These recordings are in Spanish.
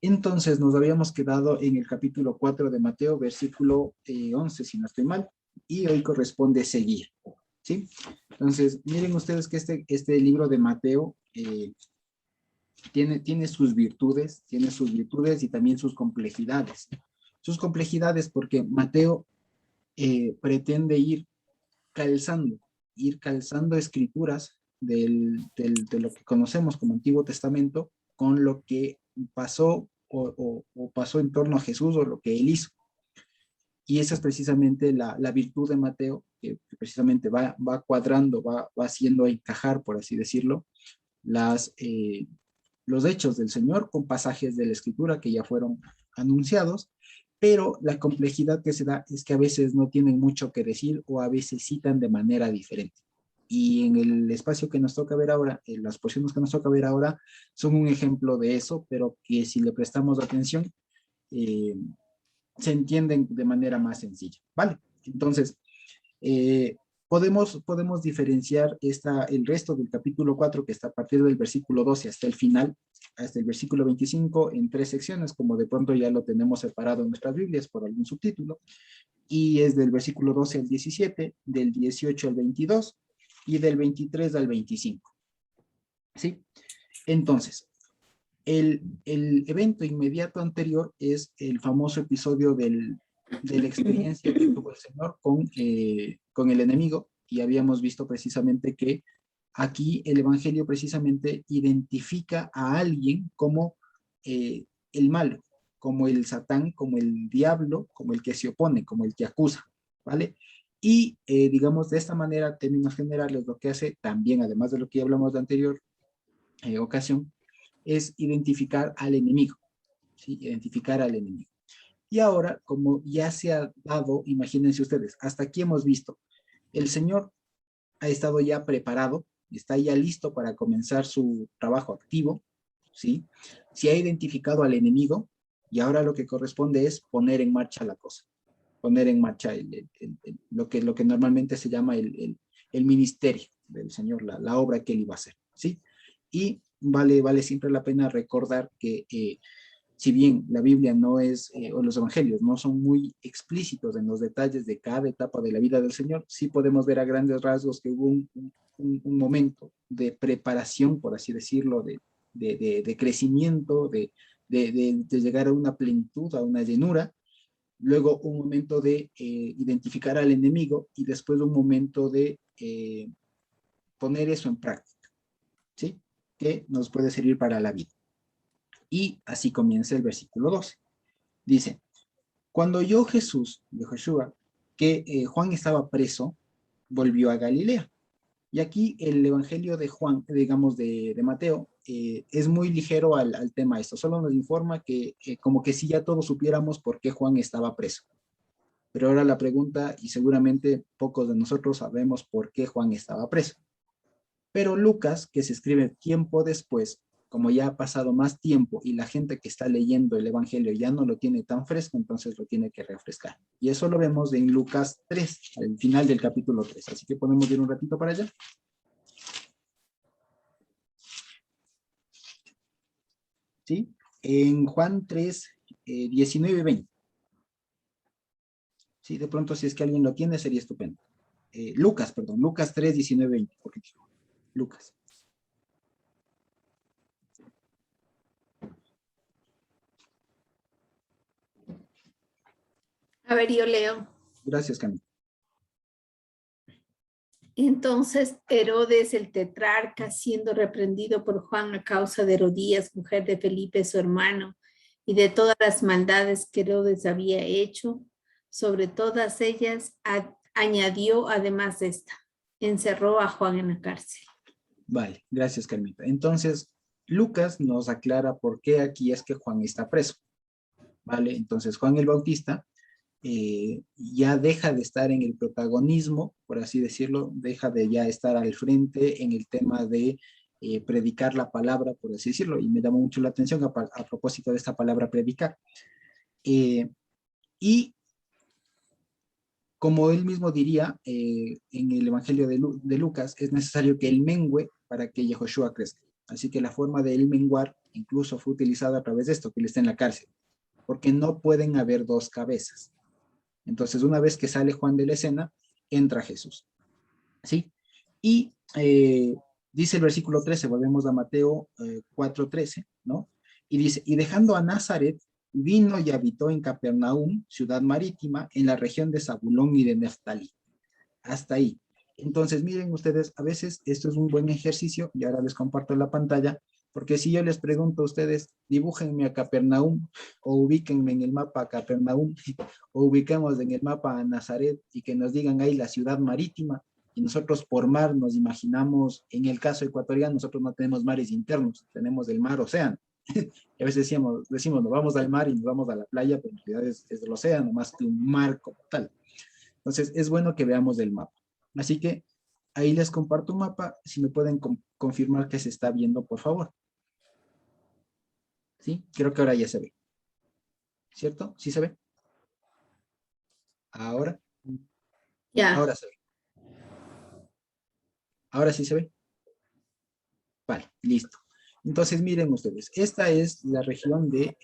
Entonces nos habíamos quedado en el capítulo 4 de Mateo, versículo 11, si no estoy mal, y hoy corresponde seguir, ¿sí? Entonces, miren ustedes que este libro de Mateo tiene sus virtudes y también sus complejidades. Sus complejidades porque Mateo pretende ir calzando escrituras de lo que conocemos como Antiguo Testamento con lo que pasó o pasó en torno a Jesús o lo que él hizo. Y esa es precisamente la virtud de Mateo, que precisamente va cuadrando, va haciendo encajar, por así decirlo, los hechos del Señor con pasajes de la Escritura que ya fueron anunciados, pero la complejidad que se da es que a veces no tienen mucho que decir o a veces citan de manera diferente. Y en el espacio que nos toca ver ahora, en las porciones que nos toca ver ahora, son un ejemplo de eso, pero que si le prestamos atención, eh, se entienden de manera más sencilla, ¿vale? Entonces, eh, podemos diferenciar el resto del capítulo 4, que está a partir del versículo 12 hasta el final, hasta el versículo 25, en tres secciones, como de pronto ya lo tenemos separado en nuestras Biblias por algún subtítulo, y es del versículo 12 al 17, del 18 al 22 y del 23 al 25. ¿Sí? Entonces, el evento inmediato anterior es el famoso episodio de la experiencia que tuvo el Señor con el enemigo, y habíamos visto precisamente que aquí el Evangelio precisamente identifica a alguien como el malo, como el Satán, como el diablo, como el que se opone, como el que acusa, ¿vale? Y digamos de esta manera, términos generales, lo que hace también, además de lo que ya hablamos de anterior ocasión, es identificar al enemigo, ¿sí? Identificar al enemigo. Y ahora, como ya se ha dado, imagínense ustedes, hasta aquí hemos visto, el Señor ha estado ya preparado, está ya listo para comenzar su trabajo activo, ¿sí? Se ha identificado al enemigo y ahora lo que corresponde es poner en marcha la cosa, poner en marcha lo que normalmente se llama el ministerio del Señor, la obra que él iba a hacer, ¿sí? Y vale siempre la pena recordar que si bien la Biblia no es, o los evangelios no son muy explícitos en los detalles de cada etapa de la vida del Señor, sí podemos ver a grandes rasgos que hubo un momento de preparación, por así decirlo, de crecimiento, de llegar a una plenitud, a una llenura, luego un momento de identificar al enemigo y después un momento de poner eso en práctica, ¿sí? Que nos puede servir para la vida. Y así comienza el versículo 12. Dice, cuando oyó Jesús, de Joshua, que Juan estaba preso, volvió a Galilea. Y aquí el evangelio de Juan, digamos de Mateo, es muy ligero al tema esto. Solo nos informa que como que si ya todos supiéramos por qué Juan estaba preso. Pero ahora la pregunta, y seguramente pocos de nosotros sabemos por qué Juan estaba preso. Pero Lucas, que se escribe tiempo después, como ya ha pasado más tiempo y la gente que está leyendo el Evangelio ya no lo tiene tan fresco, entonces lo tiene que refrescar. Y eso lo vemos en Lucas 3, al final del capítulo 3. Así que podemos ir un ratito para allá. ¿Sí? En Juan 3, 19 y 20. Sí, de pronto si es que alguien lo tiene sería estupendo. Lucas 3, 19 y 20. Porque Lucas. A ver, yo leo. Gracias, Camila. Entonces Herodes el tetrarca, siendo reprendido por Juan a causa de Herodías, mujer de Felipe su hermano, y de todas las maldades que Herodes había hecho, sobre todas ellas añadió además de esta, encerró a Juan en la cárcel. Vale, gracias, Carmita. Entonces, Lucas nos aclara por qué aquí es que Juan está preso. ¿Vale? Entonces, Juan el Bautista ya deja de estar en el protagonismo, por así decirlo, deja de ya estar al frente en el tema de predicar la palabra, por así decirlo, y me llama mucho la atención a propósito de esta palabra predicar. Y como él mismo diría en el Evangelio de Lucas, es necesario que él mengüe para que Yehoshua crezca. Así que la forma de él menguar incluso fue utilizado a través de esto, que él está en la cárcel, porque no pueden haber dos cabezas. Entonces, una vez que sale Juan de la escena, entra Jesús, ¿sí? Y dice el versículo 13, volvemos a Mateo 4:13, ¿no? Y dice, y dejando a Nazaret, vino y habitó en Capernaum, ciudad marítima, en la región de Zabulón y de Neftalí. Hasta ahí. Entonces, miren ustedes, a veces esto es un buen ejercicio, y ahora les comparto la pantalla, porque si yo les pregunto a ustedes, dibújenme a Capernaum, o ubíquenme en el mapa a Capernaum, o ubiquemos en el mapa a Nazaret, y que nos digan ahí la ciudad marítima, y nosotros por mar nos imaginamos, en el caso ecuatoriano, nosotros no tenemos mares internos, tenemos el mar océano. Y a veces decimos, nos vamos al mar y nos vamos a la playa, pero en realidad es el océano, más que un mar como tal. Entonces, es bueno que veamos el mapa. Así que ahí les comparto un mapa, si me pueden confirmar que se está viendo, por favor. ¿Sí? Creo que ahora ya se ve. ¿Cierto? ¿Sí se ve? Ahora. Ya. Ahora se ve. Ahora sí se ve. Vale, listo. Entonces, miren ustedes, esta es la región de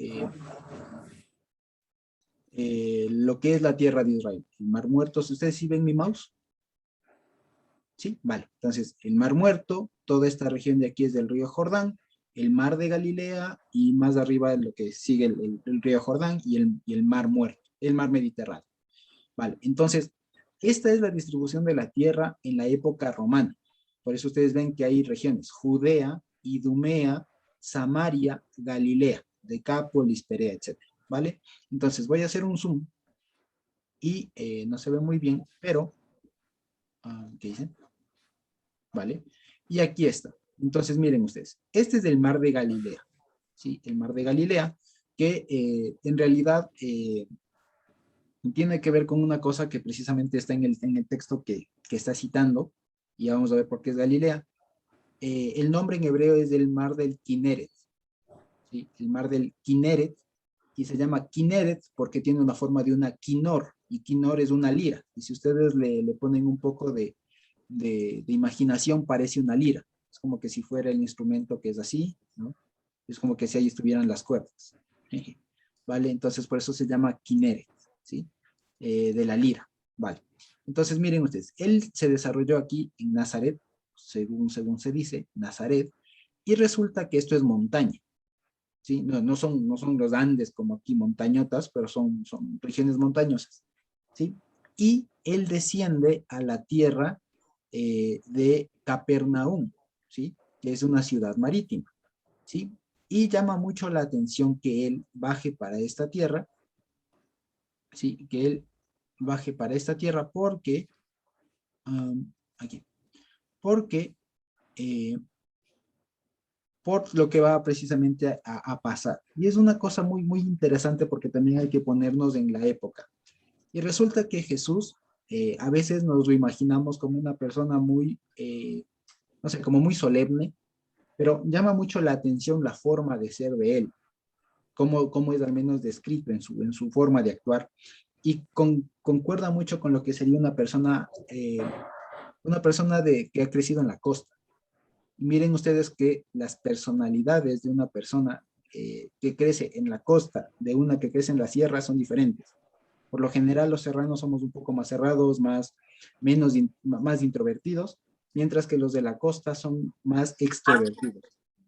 lo que es la tierra de Israel. El Mar Muerto, ¿ustedes sí ven mi mouse? ¿Sí? Vale. Entonces, el Mar Muerto, toda esta región de aquí es del río Jordán, el Mar de Galilea y más arriba lo que sigue el río Jordán y el Mar Muerto, el Mar Mediterráneo. Vale. Entonces, esta es la distribución de la tierra en la época romana. Por eso ustedes ven que hay regiones, Judea, Idumea, Samaria, Galilea, Decápolis, Perea, etc. ¿Vale? Entonces, voy a hacer un zoom y no se ve muy bien, pero, ¿qué dicen? ¿Vale? Y aquí está. Entonces, miren ustedes, este es el mar de Galilea, ¿sí? El mar de Galilea, que en realidad tiene que ver con una cosa que precisamente está en el texto que está citando, y ya vamos a ver por qué es Galilea. El nombre en hebreo es el mar del Kineret, ¿sí? El mar del Kineret, y se llama Kineret porque tiene una forma de una quinor, y quinor es una lira, y si ustedes le ponen un poco de imaginación, parece una lira. Es como que si fuera el instrumento que es así, ¿no? Es como que si ahí estuvieran las cuerdas. ¿Vale? Entonces, por eso se llama Kineret, ¿sí? De la lira, ¿vale? Entonces, miren ustedes, él se desarrolló aquí en Nazaret, según se dice, Nazaret, y resulta que esto es montaña, ¿sí? No son los Andes como aquí, montañotas, pero son regiones montañosas, ¿sí? Y él desciende a la tierra de Capernaum, ¿sí? Que es una ciudad marítima, ¿sí? Y llama mucho la atención que él baje para esta tierra, ¿sí? Que él baje para esta tierra porque, aquí, porque, por lo que va precisamente a pasar. Y es una cosa muy, muy interesante porque también hay que ponernos en la época. Y resulta que Jesús, a veces nos lo imaginamos como una persona muy, no sé, como muy solemne, pero llama mucho la atención la forma de ser de él, cómo es al menos descrito en su forma de actuar, y concuerda mucho con lo que sería una persona que ha crecido en la costa. Miren ustedes que las personalidades de una persona que crece en la costa, de una que crece en la sierra, son diferentes. Por lo general, los serranos somos un poco más cerrados, más introvertidos, mientras que los de la costa son más extrovertidos,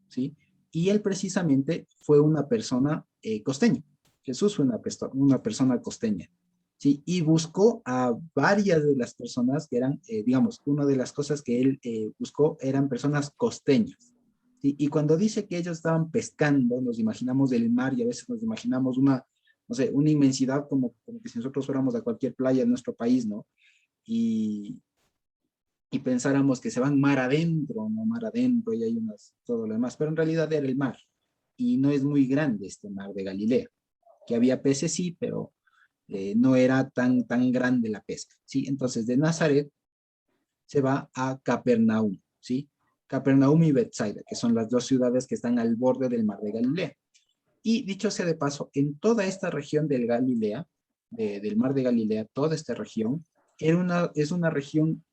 ¿sí? Y él precisamente fue una persona costeña. Jesús fue una persona costeña, ¿sí? Y buscó a varias de las personas que eran, digamos, una de las cosas que él buscó eran personas costeñas, ¿sí? Y cuando dice que ellos estaban pescando, nos imaginamos del mar y a veces nos imaginamos no sé, una inmensidad como que si nosotros fuéramos a cualquier playa de nuestro país, ¿no? Y, y pensáramos que se van mar adentro, no mar adentro y hay todo lo demás, pero en realidad era el mar. Y no es muy grande este mar de Galilea, que había peces sí, pero no era tan grande la pesca, ¿sí? Entonces de Nazaret se va a Capernaum, ¿sí? Capernaum y Bethsaida, que son las dos ciudades que están al borde del mar de Galilea. Y dicho sea de paso, en toda esta región del Galilea, del mar de Galilea, toda esta región, es una región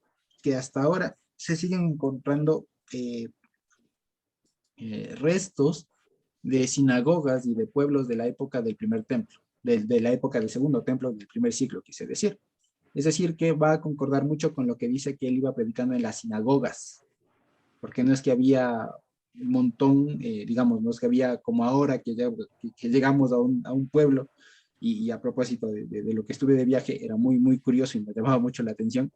que hasta ahora se siguen encontrando restos de sinagogas y de pueblos de la época del primer templo, de la época del segundo templo, del primer siglo, quise decir. Es decir, que va a concordar mucho con lo que dice que él iba predicando en las sinagogas, porque no es que había un montón, digamos, no es que había como ahora que llegamos a un pueblo, y a propósito de lo que estuve de viaje, era muy, muy curioso y me llamaba mucho la atención,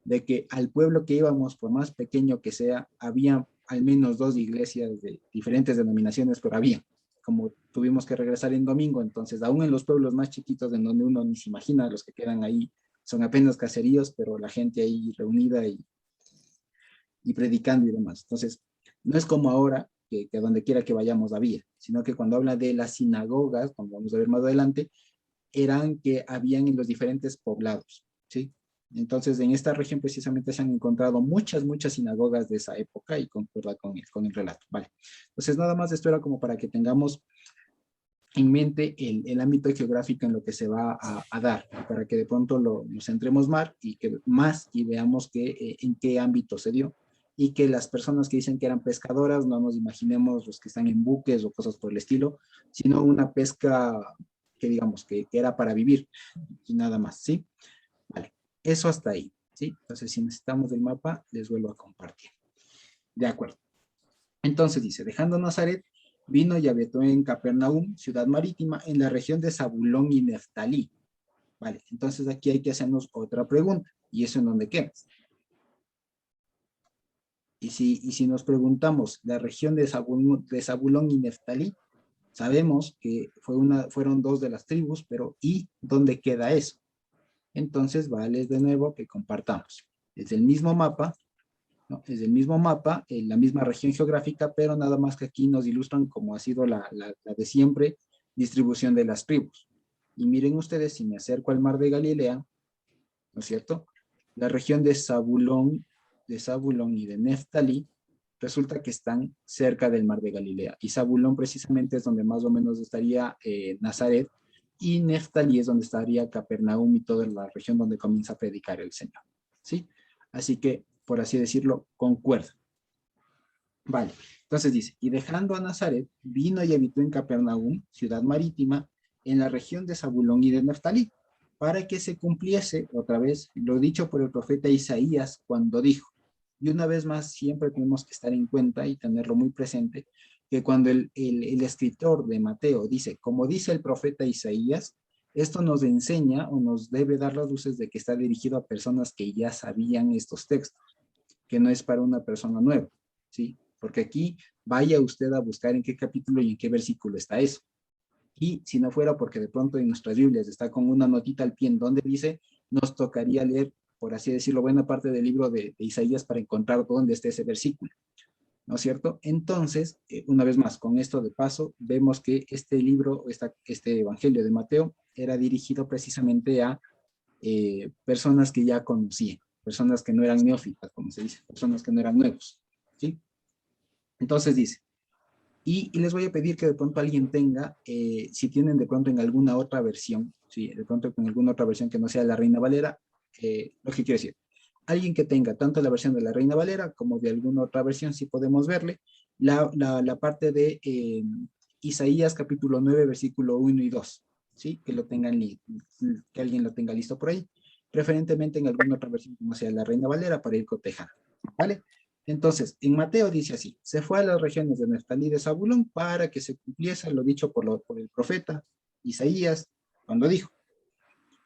de que al pueblo que íbamos, por más pequeño que sea, había al menos 2 iglesias de diferentes denominaciones, pero había, como tuvimos que regresar en domingo, entonces aún en los pueblos más chiquitos en donde uno ni se imagina, los que quedan ahí son apenas caseríos, pero la gente ahí reunida y predicando y demás. Entonces, no es como ahora, que donde quiera que vayamos había, sino que cuando habla de las sinagogas, como vamos a ver más adelante, eran que habían en los diferentes poblados, ¿sí? Entonces, en esta región precisamente se han encontrado muchas, muchas sinagogas de esa época y concuerda con el relato, ¿vale? Entonces, nada más esto era como para que tengamos en mente el ámbito geográfico en lo que se va a dar, para que de pronto nos centremos más y veamos en qué ámbito se dio, y que las personas que dicen que eran pescadoras no nos imaginemos los que están en buques o cosas por el estilo, sino una pesca que digamos que era para vivir y nada más, ¿sí? Vale, eso hasta ahí, ¿sí? Entonces, si necesitamos el mapa, les vuelvo a compartir. De acuerdo. Entonces dice, dejando Nazaret, vino y habitó en Capernaum, ciudad marítima, en la región de Zabulón y Neftalí. Vale, entonces aquí hay que hacernos otra pregunta, ¿y eso en dónde queda? Y si nos preguntamos, la región de Zabulón y Neftalí, sabemos que fueron 2 de las tribus, pero ¿y dónde queda eso? Entonces, vale de nuevo que compartamos. Es el mismo mapa, ¿no? Es el mismo mapa, la misma región geográfica, pero nada más que aquí nos ilustran cómo ha sido la de siempre distribución de las tribus. Y miren ustedes, si me acerco al mar de Galilea, ¿no es cierto? La región de Zabulón y de Neftalí, resulta que están cerca del mar de Galilea. Y Zabulón precisamente es donde más o menos estaría Nazaret, y Neftalí es donde estaría Capernaum y toda la región donde comienza a predicar el Señor. ¿Sí? Así que, por así decirlo, concuerda. Vale, entonces dice, y dejando a Nazaret, vino y habitó en Capernaum, ciudad marítima, en la región de Zabulón y de Neftalí, para que se cumpliese otra vez lo dicho por el profeta Isaías cuando dijo, y una vez más siempre tenemos que estar en cuenta y tenerlo muy presente, que cuando el escritor de Mateo dice, como dice el profeta Isaías, esto nos enseña o nos debe dar las luces de que está dirigido a personas que ya sabían estos textos, que no es para una persona nueva, ¿sí? Porque aquí vaya usted a buscar en qué capítulo y en qué versículo está eso. Y si no fuera porque de pronto en nuestras Biblias está con una notita al pie en donde dice, nos tocaría leer, por así decirlo, buena parte del libro de Isaías para encontrar dónde está ese versículo, ¿no es cierto? Entonces, una vez más, con esto de paso, vemos que este libro, este Evangelio de Mateo, era dirigido precisamente a personas que ya conocían, personas que no eran neófitas, como se dice, personas que no eran nuevos, ¿sí? Entonces dice, y les voy a pedir que de pronto alguien tenga, si tienen de pronto en alguna otra versión, ¿sí? De pronto con alguna otra versión que no sea la Reina Valera, lo que quiero decir, alguien que tenga tanto la versión de la Reina Valera como de alguna otra versión, si podemos verle, la parte de Isaías capítulo 9, versículo 1 y 2, ¿sí? Que que alguien lo tenga listo por ahí, preferentemente en alguna otra versión que no sea la Reina Valera para ir cotejando, ¿vale? Entonces, en Mateo dice así, se fue a las regiones de Neftalí y de Zabulón para que se cumpliese lo dicho por el profeta Isaías cuando dijo,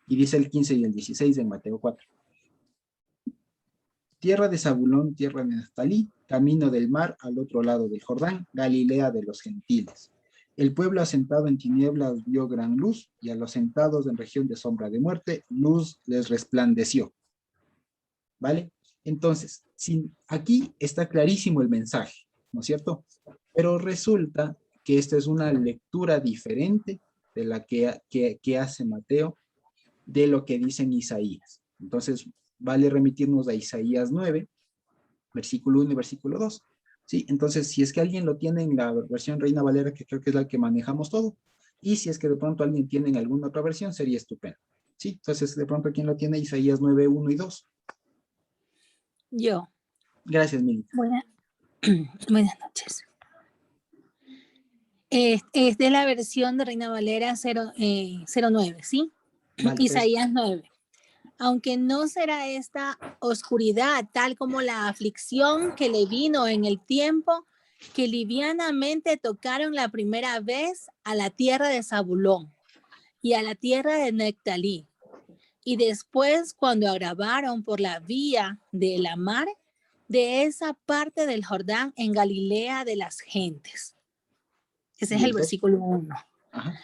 y dice el 15 y el 16 en Mateo 4. Tierra de Zabulón, tierra de Neftalí, camino del mar al otro lado del Jordán, Galilea de los gentiles. El pueblo asentado en tinieblas vio gran luz, y a los sentados en región de sombra de muerte, luz les resplandeció. ¿Vale? Entonces, aquí está clarísimo el mensaje, ¿no es cierto? Pero resulta que esta es una lectura diferente de la que hace Mateo de lo que dice en Isaías. Entonces, vale remitirnos a Isaías 9, versículo 1 y versículo 2. ¿Sí? Entonces, si es que alguien lo tiene en la versión Reina Valera, que creo que es la que manejamos todo, y si es que de pronto alguien tiene en alguna otra versión, sería estupendo. ¿Sí? Entonces, de pronto, ¿quién lo tiene? Isaías 9, 1 y 2. Yo. Gracias, Milita. Buenas noches. Es de la versión de Reina Valera 09, ¿sí? Vale, Isaías 9. Aunque no será esta oscuridad tal como la aflicción que le vino en el tiempo que livianamente tocaron la primera vez a la tierra de Zabulón y a la tierra de Nectalí. Y después cuando agravaron por la vía de la mar, de esa parte del Jordán en Galilea de las gentes. Ese es y el el 2. versículo 1. Ajá.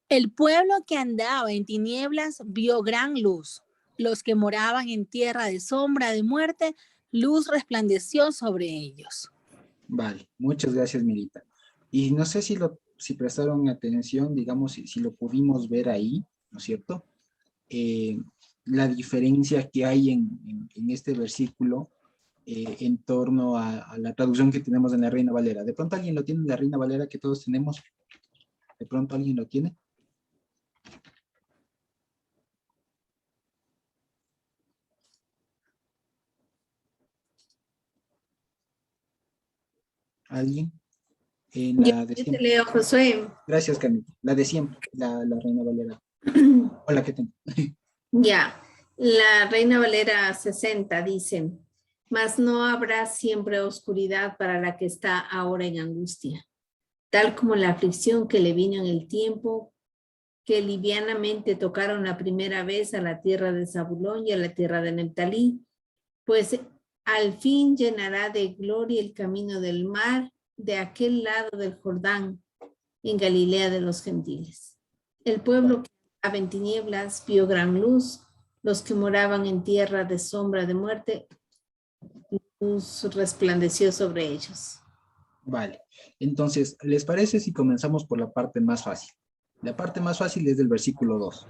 El pueblo que andaba en tinieblas vio gran luz. Los que moraban en tierra de sombra de muerte, luz resplandeció sobre ellos. Vale, muchas gracias, Mirita. Y no sé si prestaron atención, digamos, si lo pudimos ver ahí, ¿no es cierto? La diferencia que hay en este versículo en torno a la traducción que tenemos en la Reina Valera. ¿De pronto alguien lo tiene en la Reina Valera que todos tenemos? ¿De pronto alguien lo tiene? ¿Alguien? En Yo la de te siempre. leo, Josué. Gracias, Camila. La de siempre, la Reina Valera. Hola, ¿qué tal? Ya, la Reina Valera 60 dice, mas no habrá siempre oscuridad para la que está ahora en angustia, tal como la aflicción que le vino en el tiempo que livianamente tocaron la primera vez a la tierra de Zabulón y a la tierra de Neftalí, pues al fin llenará de gloria el camino del mar de aquel lado del Jordán, en Galilea de los gentiles. El pueblo que estaba en tinieblas vio gran luz, los que moraban en tierra de sombra de muerte, luz resplandeció sobre ellos. Vale, entonces, ¿les parece si comenzamos por la parte más fácil? La parte más fácil es del versículo 2,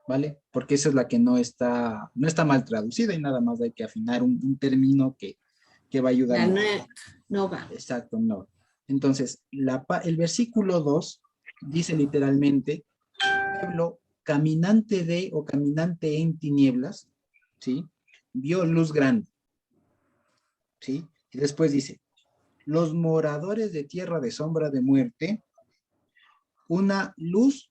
¿vale? Porque esa es la que no está mal traducida y nada más hay que afinar un término que va a ayudar La mucho. no va. Exacto, no. Entonces, el versículo 2 dice literalmente, pueblo caminante de o caminante en tinieblas, ¿sí? Vio luz grande, ¿sí? Y después dice, los moradores de tierra de sombra de muerte, una luz,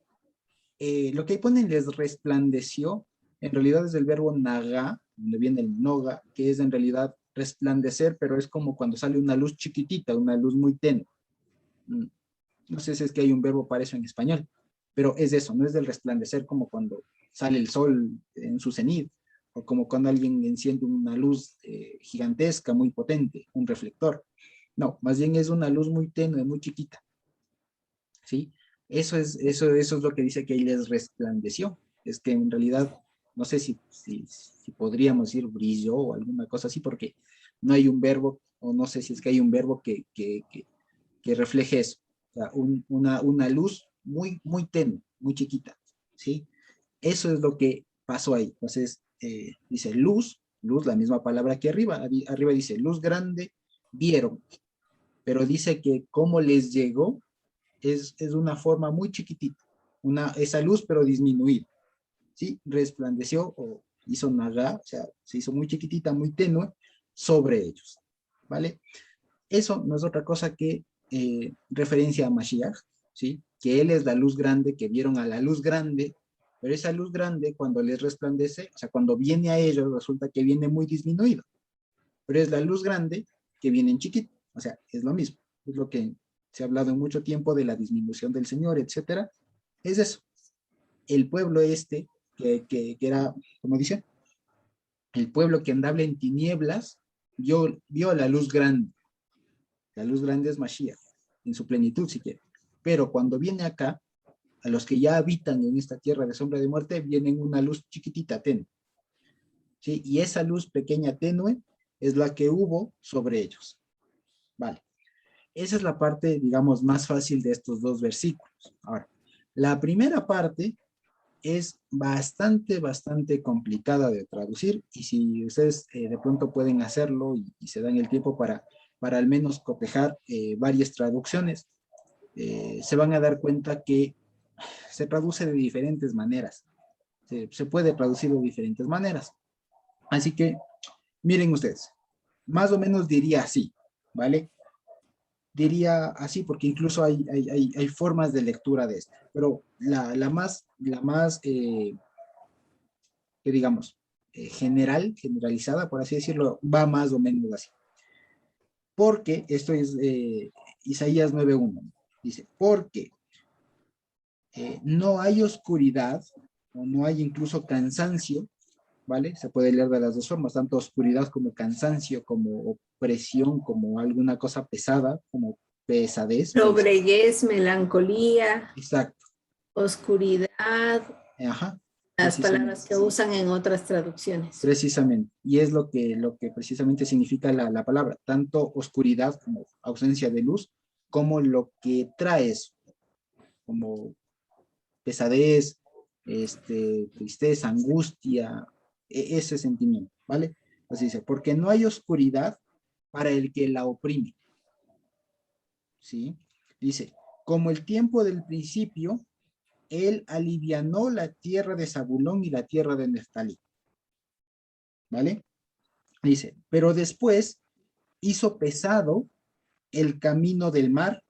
lo que ahí ponen les resplandeció, en realidad es el verbo naga, donde viene el noga, que es en realidad resplandecer, pero es como cuando sale una luz chiquitita, una luz muy tenue. No sé si es que hay un verbo para eso en español, pero es eso, no es del resplandecer como cuando sale el sol en su cenit, o como cuando alguien enciende una luz gigantesca, muy potente, un reflector. No, más bien es una luz muy tenue, muy chiquita. ¿Sí? Eso es lo que dice que ahí les resplandeció. Es que en realidad, no sé si podríamos decir brilló o alguna cosa así, porque no hay un verbo, o no sé si es que hay un verbo que refleje eso. O sea, una luz muy, muy tenue, muy chiquita. ¿Sí? Eso es lo que pasó ahí. Entonces, dice luz, la misma palabra que arriba. Arriba dice luz grande, vieron. Pero dice que cómo les llegó es una forma muy chiquitita. Esa luz, pero disminuida. ¿Sí? Resplandeció o hizo naga, o sea, se hizo muy chiquitita, muy tenue sobre ellos. ¿Vale? Eso no es otra cosa que referencia a Mashiach, ¿sí? Que él es la luz grande, que vieron a la luz grande, pero esa luz grande cuando les resplandece, o sea, cuando viene a ellos resulta que viene muy disminuido, pero es la luz grande que viene en chiquito, o sea, es lo mismo, es lo que se ha hablado en mucho tiempo de la disminución del Señor, etcétera, es eso. El pueblo este, que era, como dice, el pueblo que andaba en tinieblas, vio la luz grande. La luz grande es Mashiach, en su plenitud si quiere. Pero cuando viene acá, a los que ya habitan en esta tierra de sombra de muerte, viene una luz chiquitita, tenue. ¿Sí? Y esa luz pequeña, tenue, es la que hubo sobre ellos. Vale. Esa es la parte, digamos, más fácil de estos dos versículos. Ahora, la primera parte es bastante complicada de traducir y si ustedes de pronto pueden hacerlo y se dan el tiempo para al menos cotejar varias traducciones, se van a dar cuenta que se traduce de diferentes maneras. Se puede traducir de diferentes maneras. Así que, miren ustedes, más o menos diría así, ¿vale? diría así, porque incluso hay formas de lectura de esto, pero la más, que digamos, generalizada, por así decirlo, va más o menos así. Porque esto es Isaías 9:1, dice, porque no hay oscuridad, o no hay incluso cansancio, ¿vale? Se puede leer de las dos formas, tanto oscuridad como cansancio, como opresión, como alguna cosa pesada, como pesadez. Lobreguez, melancolía, Exacto. oscuridad, Ajá. las Precisamente. palabras que usan en otras traducciones. Precisamente. Y es lo que precisamente significa la palabra, tanto oscuridad como ausencia de luz, como lo que trae eso, como pesadez, tristeza, angustia, ese sentimiento, ¿vale? Así dice, porque no hay oscuridad para el que la oprime, ¿sí? Dice, como el tiempo del principio, él alivianó la tierra de Zabulón y la tierra de Neftalí, ¿vale? Dice, pero después hizo pesado el camino del mar,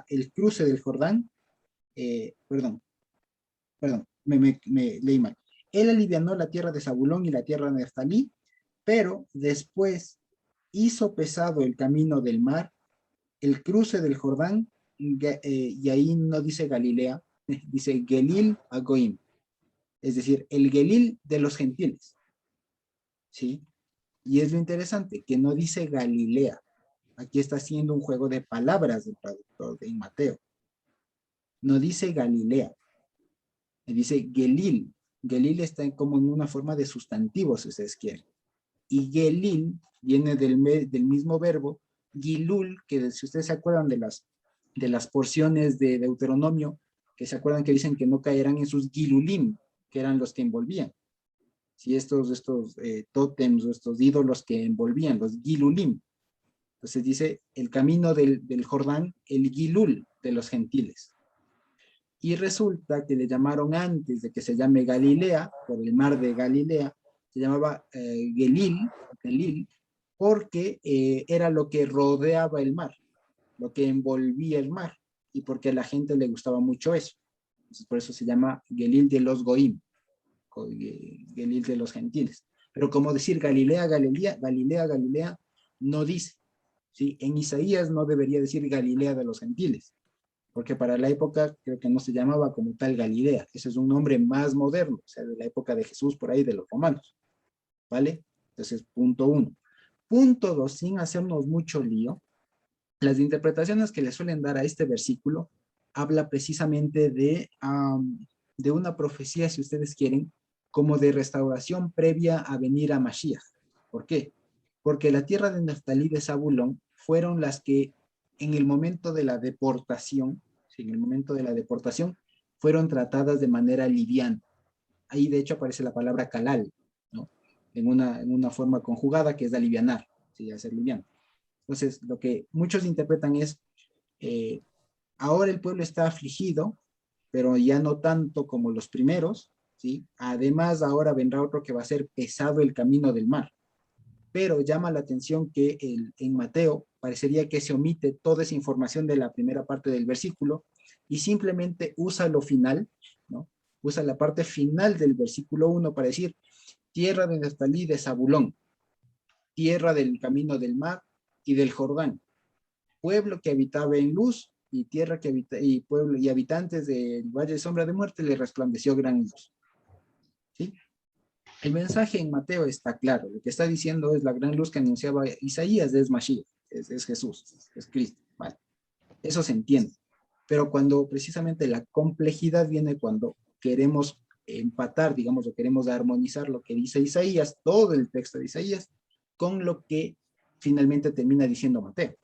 el cruce del Jordán, perdón, me leí mal. Él alivianó la tierra de Zabulón y la tierra de Neftalí, pero después hizo pesado el camino del mar, el cruce del Jordán, y ahí no dice Galilea, dice Gelil Agoim, es decir, el Gelil de los gentiles, ¿sí? Y es lo interesante, que no dice Galilea, aquí está haciendo un juego de palabras del traductor de Mateo, no dice Galilea, dice Gelil. Gelil está como en una forma de sustantivo, si ustedes quieren. Y Gelil viene del mismo verbo, Gilul, que si ustedes se acuerdan de las porciones de Deuteronomio, que se acuerdan que dicen que no caerán en sus Gilulim, que eran los que envolvían. Si estos tótems o estos ídolos que envolvían, los Gilulim. Entonces dice, el camino del Jordán, el Gilul de los gentiles. Y resulta que le llamaron antes de que se llame Galilea, por el mar de Galilea, se llamaba Gelil, porque era lo que rodeaba el mar, lo que envolvía el mar, y porque a la gente le gustaba mucho eso. Entonces, por eso se llama Gelil de los Goim, Gelil de los gentiles. Pero como decir Galilea, Galilea, no dice. ¿Sí? En Isaías no debería decir Galilea de los gentiles, porque para la época creo que no se llamaba como tal Galilea, ese es un nombre más moderno, o sea, de la época de Jesús, por ahí de los romanos, ¿vale? Entonces, punto 1. Punto 2, sin hacernos mucho lío, las interpretaciones que le suelen dar a este versículo habla precisamente de una profecía, si ustedes quieren, como de restauración previa a venir a Mashiach. ¿Por qué? Porque la tierra de Neftalí de Zabulón fueron las que en el momento de la deportación, fueron tratadas de manera liviana. Ahí de hecho aparece la palabra kalal, ¿no? En una forma conjugada que es de alivianar, ¿sí? Hacer liviano. Entonces, lo que muchos interpretan es, ahora el pueblo está afligido, pero ya no tanto como los primeros, ¿sí? Además, ahora vendrá otro que va a ser pesado el camino del mar. Pero llama la atención que en Mateo parecería que se omite toda esa información de la primera parte del versículo y simplemente usa lo final, ¿no? Usa la parte final del versículo 1 para decir, tierra de Neftalí de Zabulón, tierra del camino del mar y del Jordán, pueblo que habitaba en luz y tierra que habita, y pueblo y habitantes del valle de sombra de muerte le resplandeció gran luz. ¿Sí? El mensaje en Mateo está claro, lo que está diciendo es la gran luz que anunciaba Isaías, es Mashiach, es Jesús, es Cristo, ¿vale? Eso se entiende, pero cuando precisamente la complejidad viene cuando queremos empatar, digamos, o queremos armonizar lo que dice Isaías, todo el texto de Isaías, con lo que finalmente termina diciendo Mateo.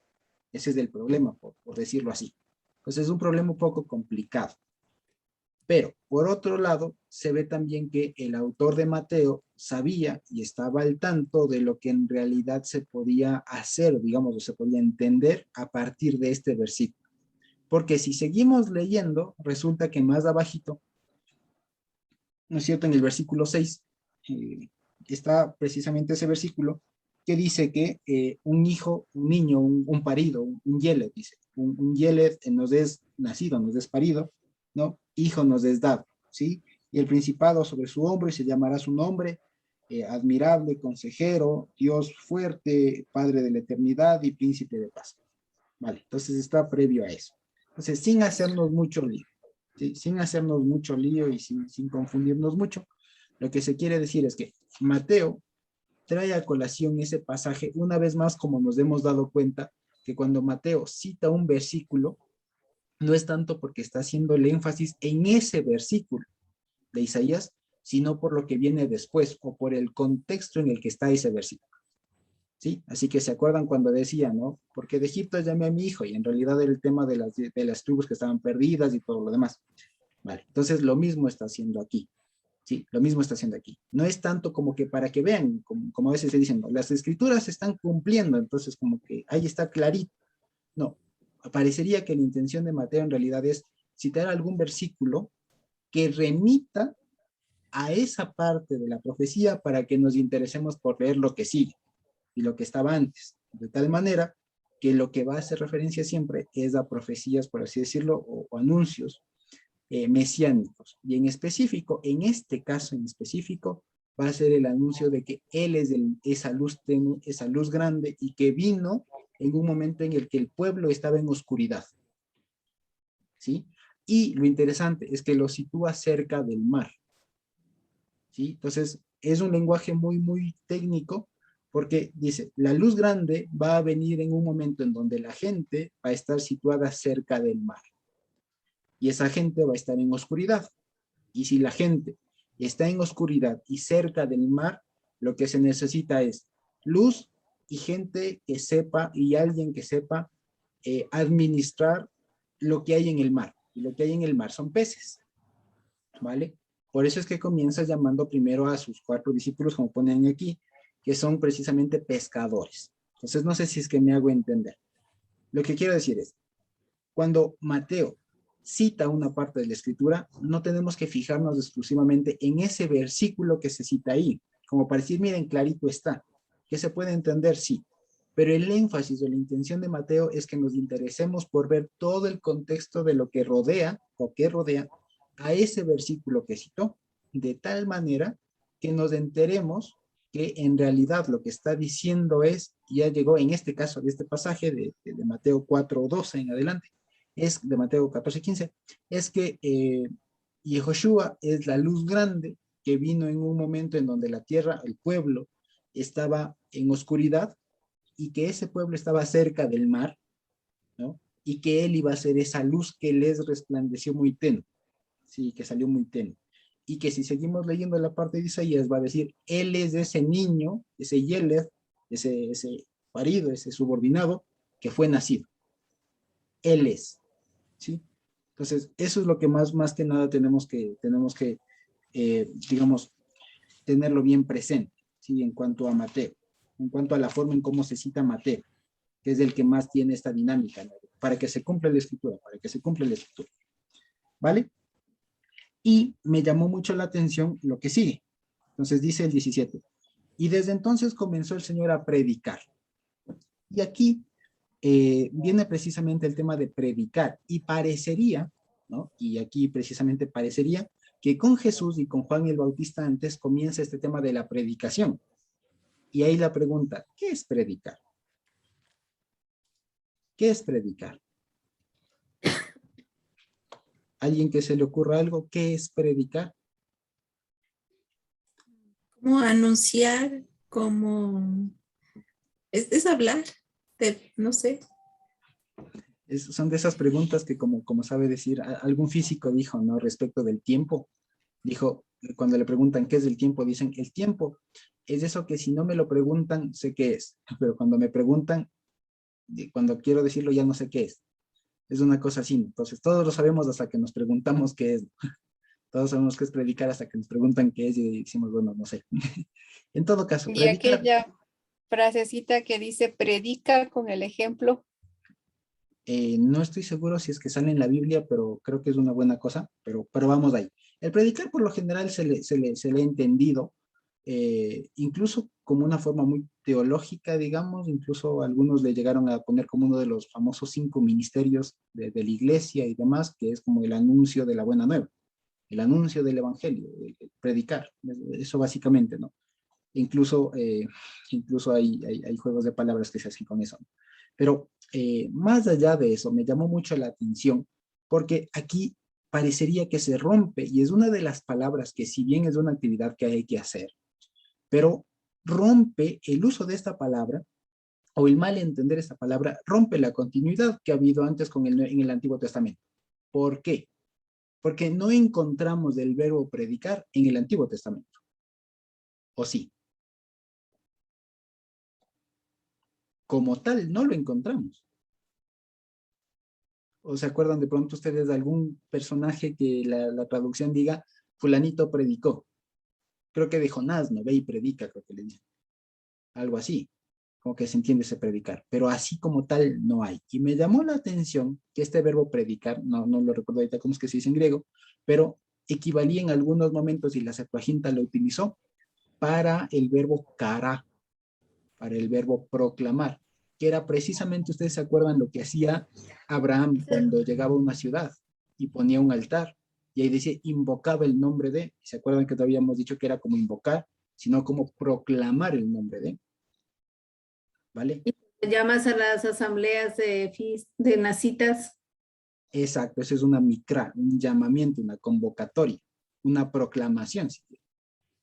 Ese es el problema, por decirlo así. Entonces es un problema un poco complicado. Pero, por otro lado, se ve también que el autor de Mateo sabía y estaba al tanto de lo que en realidad se podía hacer, digamos, o se podía entender a partir de este versículo. Porque si seguimos leyendo, resulta que más abajito, ¿no es cierto? En el versículo 6, está precisamente ese versículo que dice que un hijo, un niño, un parido, un yeled, dice, un yeled nos es nacido, nos es parido, ¿no? Hijo nos es dado, ¿sí? Y el principado sobre su hombro y se llamará su nombre, admirable, consejero, Dios fuerte, Padre de la eternidad y príncipe de paz. Vale, entonces está previo a eso. Entonces, sin hacernos mucho lío, ¿sí? Sin hacernos mucho lío y sin confundirnos mucho, lo que se quiere decir es que Mateo trae a colación ese pasaje una vez más, como nos hemos dado cuenta, que cuando Mateo cita un versículo, no es tanto porque está haciendo el énfasis en ese versículo de Isaías, sino por lo que viene después o por el contexto en el que está ese versículo. ¿Sí? Así que se acuerdan cuando decía, ¿no? Porque de Egipto llamé a mi hijo, y en realidad era el tema de las tribus que estaban perdidas y todo lo demás. Vale, entonces lo mismo está haciendo aquí. Sí, lo mismo está haciendo aquí. No es tanto como que para que vean, como a veces se dicen, ¿no? Las escrituras se están cumpliendo, entonces como que ahí está clarito. No, parecería que la intención de Mateo en realidad es citar algún versículo que remita a esa parte de la profecía para que nos interesemos por leer lo que sigue y lo que estaba antes, de tal manera que lo que va a hacer referencia siempre es a profecías, por así decirlo, o anuncios mesiánicos. Y en específico, en este caso en específico, va a ser el anuncio de que Él es esa luz tenue, esa luz grande, y que vino en un momento en el que el pueblo estaba en oscuridad. ¿Sí? Y lo interesante es que lo sitúa cerca del mar. ¿Sí? Entonces, es un lenguaje muy, muy técnico, porque dice, la luz grande va a venir en un momento en donde la gente va a estar situada cerca del mar. Y esa gente va a estar en oscuridad. Y si la gente está en oscuridad y cerca del mar, lo que se necesita es luz y gente que sepa, y alguien que sepa administrar lo que hay en el mar. Y lo que hay en el mar son peces, ¿vale? Por eso es que comienza llamando primero a sus 4 discípulos, como ponen aquí, que son precisamente pescadores. Entonces, no sé si es que me hago entender. Lo que quiero decir es, cuando Mateo cita una parte de la escritura, no tenemos que fijarnos exclusivamente en ese versículo que se cita ahí, como para decir, miren, clarito está, que se puede entender, sí, pero el énfasis o la intención de Mateo es que nos interesemos por ver todo el contexto de lo que rodea o que rodea a ese versículo que citó, de tal manera que nos enteremos que en realidad lo que está diciendo es, ya llegó en este caso de este pasaje de Mateo 4:12 en adelante, es de Mateo 14:15, es que Yehoshua es la luz grande que vino en un momento en donde la tierra, el pueblo, estaba en oscuridad, y que ese pueblo estaba cerca del mar, ¿no? Y que él iba a ser esa luz que les resplandeció muy tenue, sí, que salió muy tenue. Y que si seguimos leyendo la parte de Isaías, va a decir, él es ese niño, ese Yeled, ese parido, ese subordinado, que fue nacido. Él es, ¿sí? Entonces, eso es lo que más que nada tenemos que digamos, tenerlo bien presente, ¿sí? En cuanto a Mateo, en cuanto a la forma en cómo se cita Mateo, que es el que más tiene esta dinámica, ¿no? Para que se cumpla la escritura, para que se cumpla la escritura, ¿vale? Y me llamó mucho la atención lo que sigue. Entonces dice el 17, y desde entonces comenzó el Señor a predicar. Y aquí viene precisamente el tema de predicar, y parecería, ¿no? Y aquí precisamente parecería que con Jesús y con Juan el Bautista antes comienza este tema de la predicación. Y ahí la pregunta, ¿qué es predicar? ¿Qué es predicar? ¿Alguien que se le ocurra algo? ¿Qué es predicar? Como anunciar, como es hablar, no sé. Son de esas preguntas que como sabe decir, algún físico dijo, ¿no? Respecto del tiempo. Dijo, cuando le preguntan qué es el tiempo, dicen, el tiempo es eso que si no me lo preguntan, sé qué es. Pero cuando me preguntan, cuando quiero decirlo, ya no sé qué es. Es una cosa así. Entonces, todos lo sabemos hasta que nos preguntamos qué es. Todos sabemos qué es predicar hasta que nos preguntan qué es y decimos, bueno, no sé. En todo caso, Y predicar, aquella frasecita que dice, predica con el ejemplo. no estoy seguro si es que sale en la Biblia, pero creo que es una buena cosa, pero vamos ahí. El predicar por lo general se le ha entendido incluso como una forma muy teológica, digamos, incluso algunos le llegaron a poner como uno de los famosos 5 ministerios de la iglesia y demás, que es como el anuncio de la buena nueva, el anuncio del evangelio, el predicar, eso básicamente, ¿no? Incluso, incluso hay juegos de palabras que se hacen con eso. Pero más allá de eso, me llamó mucho la atención, porque aquí parecería que se rompe, y es una de las palabras que si bien es una actividad que hay que hacer, pero rompe el uso de esta palabra, o el mal entender esta palabra, rompe la continuidad que ha habido antes en el Antiguo Testamento. ¿Por qué? Porque no encontramos el verbo predicar en el Antiguo Testamento. ¿O sí? Como tal, no lo encontramos. ¿O se acuerdan de pronto ustedes de algún personaje que la traducción diga, fulanito predicó? Creo que de Jonás, ¿no? Ve y predica, creo que le dice. Algo así, como que se entiende ese predicar. Pero así como tal no hay. Y me llamó la atención que este verbo predicar, no lo recuerdo ahorita cómo es que se dice en griego, pero equivalía en algunos momentos, y la Septuaginta lo utilizó, para el verbo cara, para el verbo proclamar, que era precisamente, ustedes se acuerdan lo que hacía Abraham cuando llegaba a una ciudad y ponía un altar, y ahí decía, invocaba el nombre de, ¿se acuerdan que todavía habíamos dicho que era como invocar, sino como proclamar el nombre de? ¿Vale? ¿Y llamas a las asambleas de nacitas? Exacto, eso es una mikra, un llamamiento, una convocatoria, una proclamación,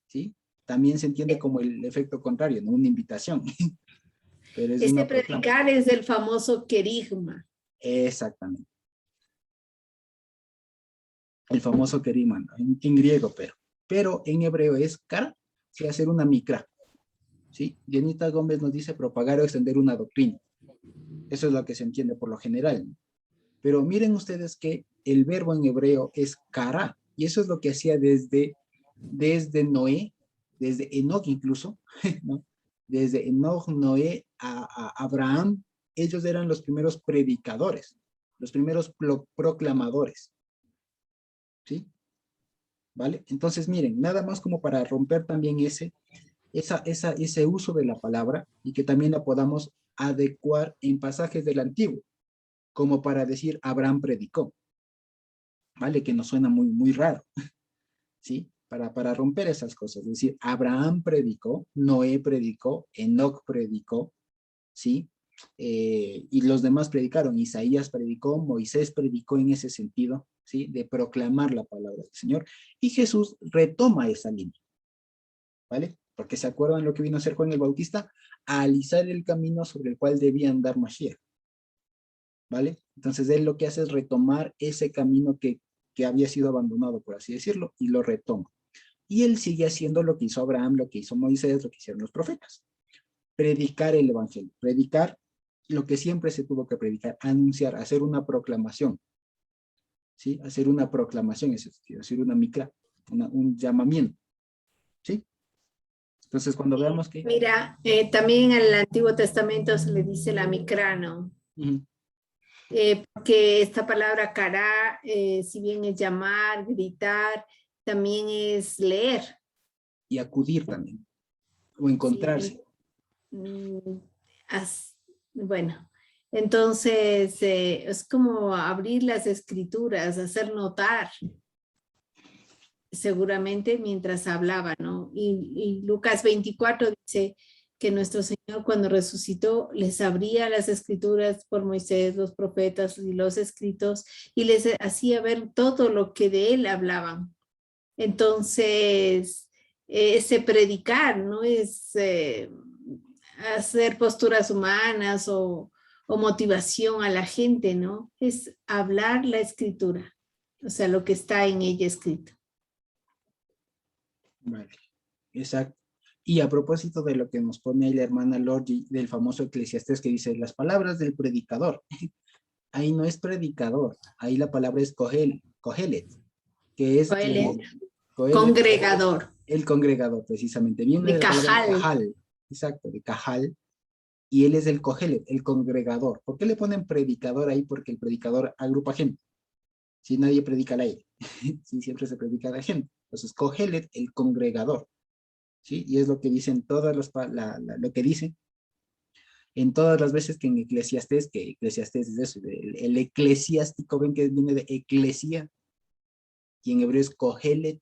¿sí? También se entiende como el efecto contrario, ¿no? Una invitación, pero es Este una proclamación. predicar es el famoso querigma. Exactamente. El famoso kerigma, ¿no? En griego, pero en hebreo es kara, sí, hacer una mikra, ¿sí? Dianita Gómez nos dice propagar o extender una doctrina. Eso es lo que se entiende por lo general, ¿no? Pero miren ustedes que el verbo en hebreo es kara, y eso es lo que hacía desde Noé, desde Enoch incluso, ¿no? Desde Enoch, Noé, a Abraham, ellos eran los primeros predicadores, los primeros proclamadores, ¿sí? ¿Vale? Entonces, miren, nada más como para romper también ese uso de la palabra, y que también la podamos adecuar en pasajes del Antiguo, como para decir Abraham predicó, ¿vale? Que nos suena muy, muy raro, ¿sí? Para romper esas cosas, es decir, Abraham predicó, Noé predicó, Enoch predicó, ¿sí? Y los demás predicaron, Isaías predicó, Moisés predicó en ese sentido, ¿sí? De proclamar la palabra del Señor, y Jesús retoma esa línea, ¿vale? Porque se acuerdan lo que vino a hacer Juan el Bautista, a alisar el camino sobre el cual debía andar Mashiach, ¿vale? Entonces él lo que hace es retomar ese camino que había sido abandonado, por así decirlo, y lo retoma. Y él sigue haciendo lo que hizo Abraham, lo que hizo Moisés, lo que hicieron los profetas. Predicar el evangelio, predicar lo que siempre se tuvo que predicar, anunciar, hacer una proclamación, ¿sí? Hacer una proclamación, es decir, hacer una mikra, un llamamiento, ¿sí? Entonces cuando veamos que... Mira, también en el Antiguo Testamento se le dice la mikra, ¿no? Porque esta palabra kará, si bien es llamar, gritar, también es leer. Y acudir también, o encontrarse. Sí. Bueno, entonces es como abrir las escrituras, hacer notar, seguramente mientras hablaba, ¿no? Y Lucas 24 dice que nuestro Señor cuando resucitó les abría las escrituras por Moisés, los profetas y los escritos, y les hacía ver todo lo que de él hablaban. Entonces, ese predicar no es hacer posturas humanas o motivación a la gente, ¿no? Es hablar la escritura, o sea, lo que está en ella escrito. Vale, exacto. Y a propósito de lo que nos pone ahí la hermana Lorgi, del famoso Eclesiastés que dice, las palabras del predicador, ahí no es predicador, ahí la palabra es cogelet, que es Congregador. El congregador, precisamente. Viene De la palabra cajal. cajal, exacto, de cajal, y él es el cogelet, el congregador. ¿Por qué le ponen predicador ahí? Porque el predicador agrupa gente. Si nadie predica al aire, si siempre se predica a la gente. Entonces, cogelet, el congregador. ¿sí? Y es lo que dicen todas lo que dicen en todas las veces que en Eclesiastés, que Eclesiastés es eso, el eclesiástico, ven que viene de eclesia, y en hebreo es kohelet,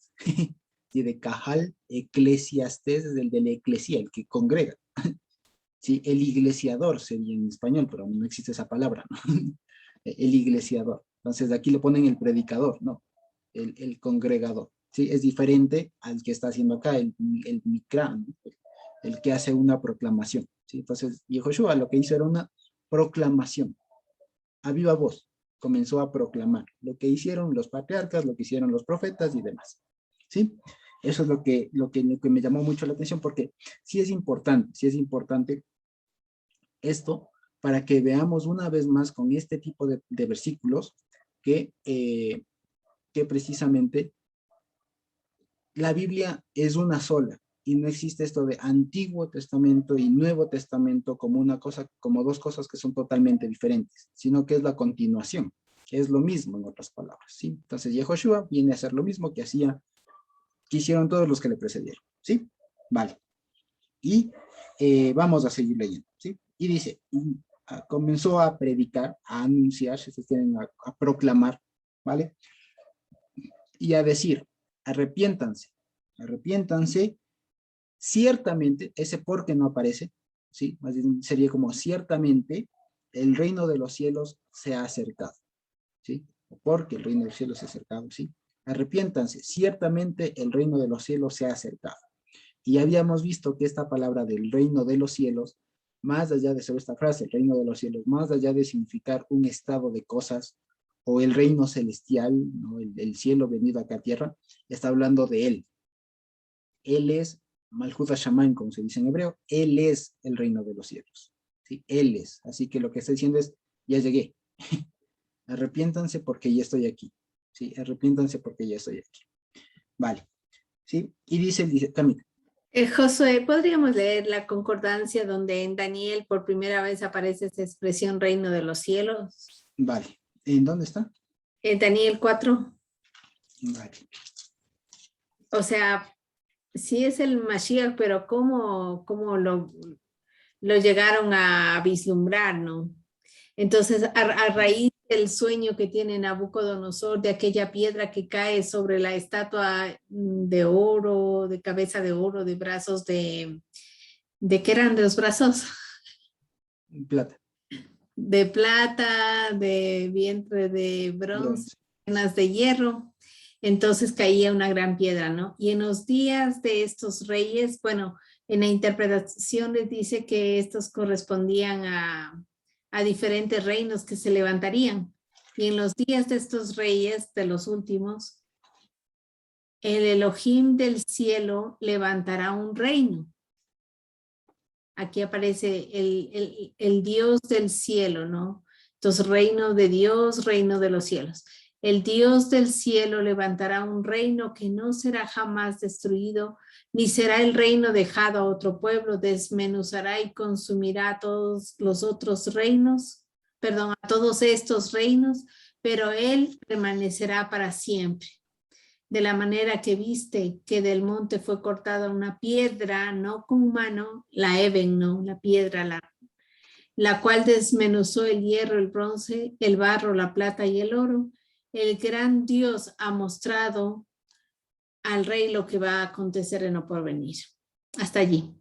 y de kahal, eclesiastés es el de la eclesia, el que congrega. Sí, el iglesiador sería en español, pero no existe esa palabra, ¿no? El iglesiador. Entonces aquí le ponen el predicador, ¿no? El congregador. Sí, es diferente al que está haciendo acá, el mikra, ¿no? El que hace una proclamación. ¿Sí? Entonces, Yehoshua lo que hizo era una proclamación. A viva voz, comenzó a proclamar lo que hicieron los patriarcas, lo que hicieron los profetas y demás. ¿Sí? Eso es lo que me llamó mucho la atención, porque sí es importante esto para que veamos una vez más con este tipo de versículos que precisamente la Biblia es una sola y no existe esto de Antiguo Testamento y Nuevo Testamento como una cosa, como dos cosas que son totalmente diferentes, sino que es la continuación, es lo mismo en otras palabras, ¿sí? Entonces Yehoshua viene a hacer lo mismo que hicieron todos los que le precedieron, ¿sí? Vale. Y vamos a seguir leyendo, ¿sí? Y dice, comenzó a predicar, a anunciar, si ustedes tienen a proclamar, ¿vale? Y a decir, arrepiéntanse, ciertamente, ese porque no aparece, ¿sí? Más bien sería como ciertamente el reino de los cielos se ha acercado, ¿sí? Porque el reino de los cielos se ha acercado, ¿sí? Arrepiéntanse, ciertamente el reino de los cielos se ha acercado. Y habíamos visto que esta palabra del reino de los cielos, más allá de ser esta frase, el reino de los cielos, más allá de significar un estado de cosas o el reino celestial, ¿no? el cielo venido acá a tierra, está hablando de él. Él es Malhut Hashamayim, como se dice en hebreo, él es el reino de los cielos. ¿Sí? Él es. Así que lo que está diciendo es, ya llegué. Arrepiéntanse porque ya estoy aquí. ¿Sí? Arrepiéntanse porque ya estoy aquí. Vale. ¿Sí? Y dice, Camila. Josué, ¿podríamos leer la concordancia donde en Daniel por primera vez aparece esta expresión reino de los cielos? Vale. ¿En dónde está? En Daniel 4. Vale. O sea, sí es el Mashiach, pero ¿cómo lo llegaron a vislumbrar, no? Entonces, a raíz del sueño que tiene Nabucodonosor, de aquella piedra que cae sobre la estatua de oro, de cabeza de oro, de brazos ¿de qué eran los brazos? Plata. De plata, de vientre de bronce, piernas de hierro. Entonces caía una gran piedra, ¿no? Y en los días de estos reyes, bueno, en la interpretación les dice que estos correspondían a diferentes reinos que se levantarían. Y en los días de estos reyes, de los últimos, el Elohim del cielo levantará un reino. Aquí aparece el Dios del cielo, ¿no? Entonces, reino de Dios, reino de los cielos. El Dios del cielo levantará un reino que no será jamás destruido, ni será el reino dejado a otro pueblo, desmenuzará y consumirá a todos los otros reinos, perdón, a todos estos reinos, pero él permanecerá para siempre. De la manera que viste que del monte fue cortada una piedra, no con mano, la Eben, no, la piedra, la cual desmenuzó el hierro, el bronce, el barro, la plata y el oro. El gran Dios ha mostrado al rey lo que va a acontecer en lo porvenir. Hasta allí.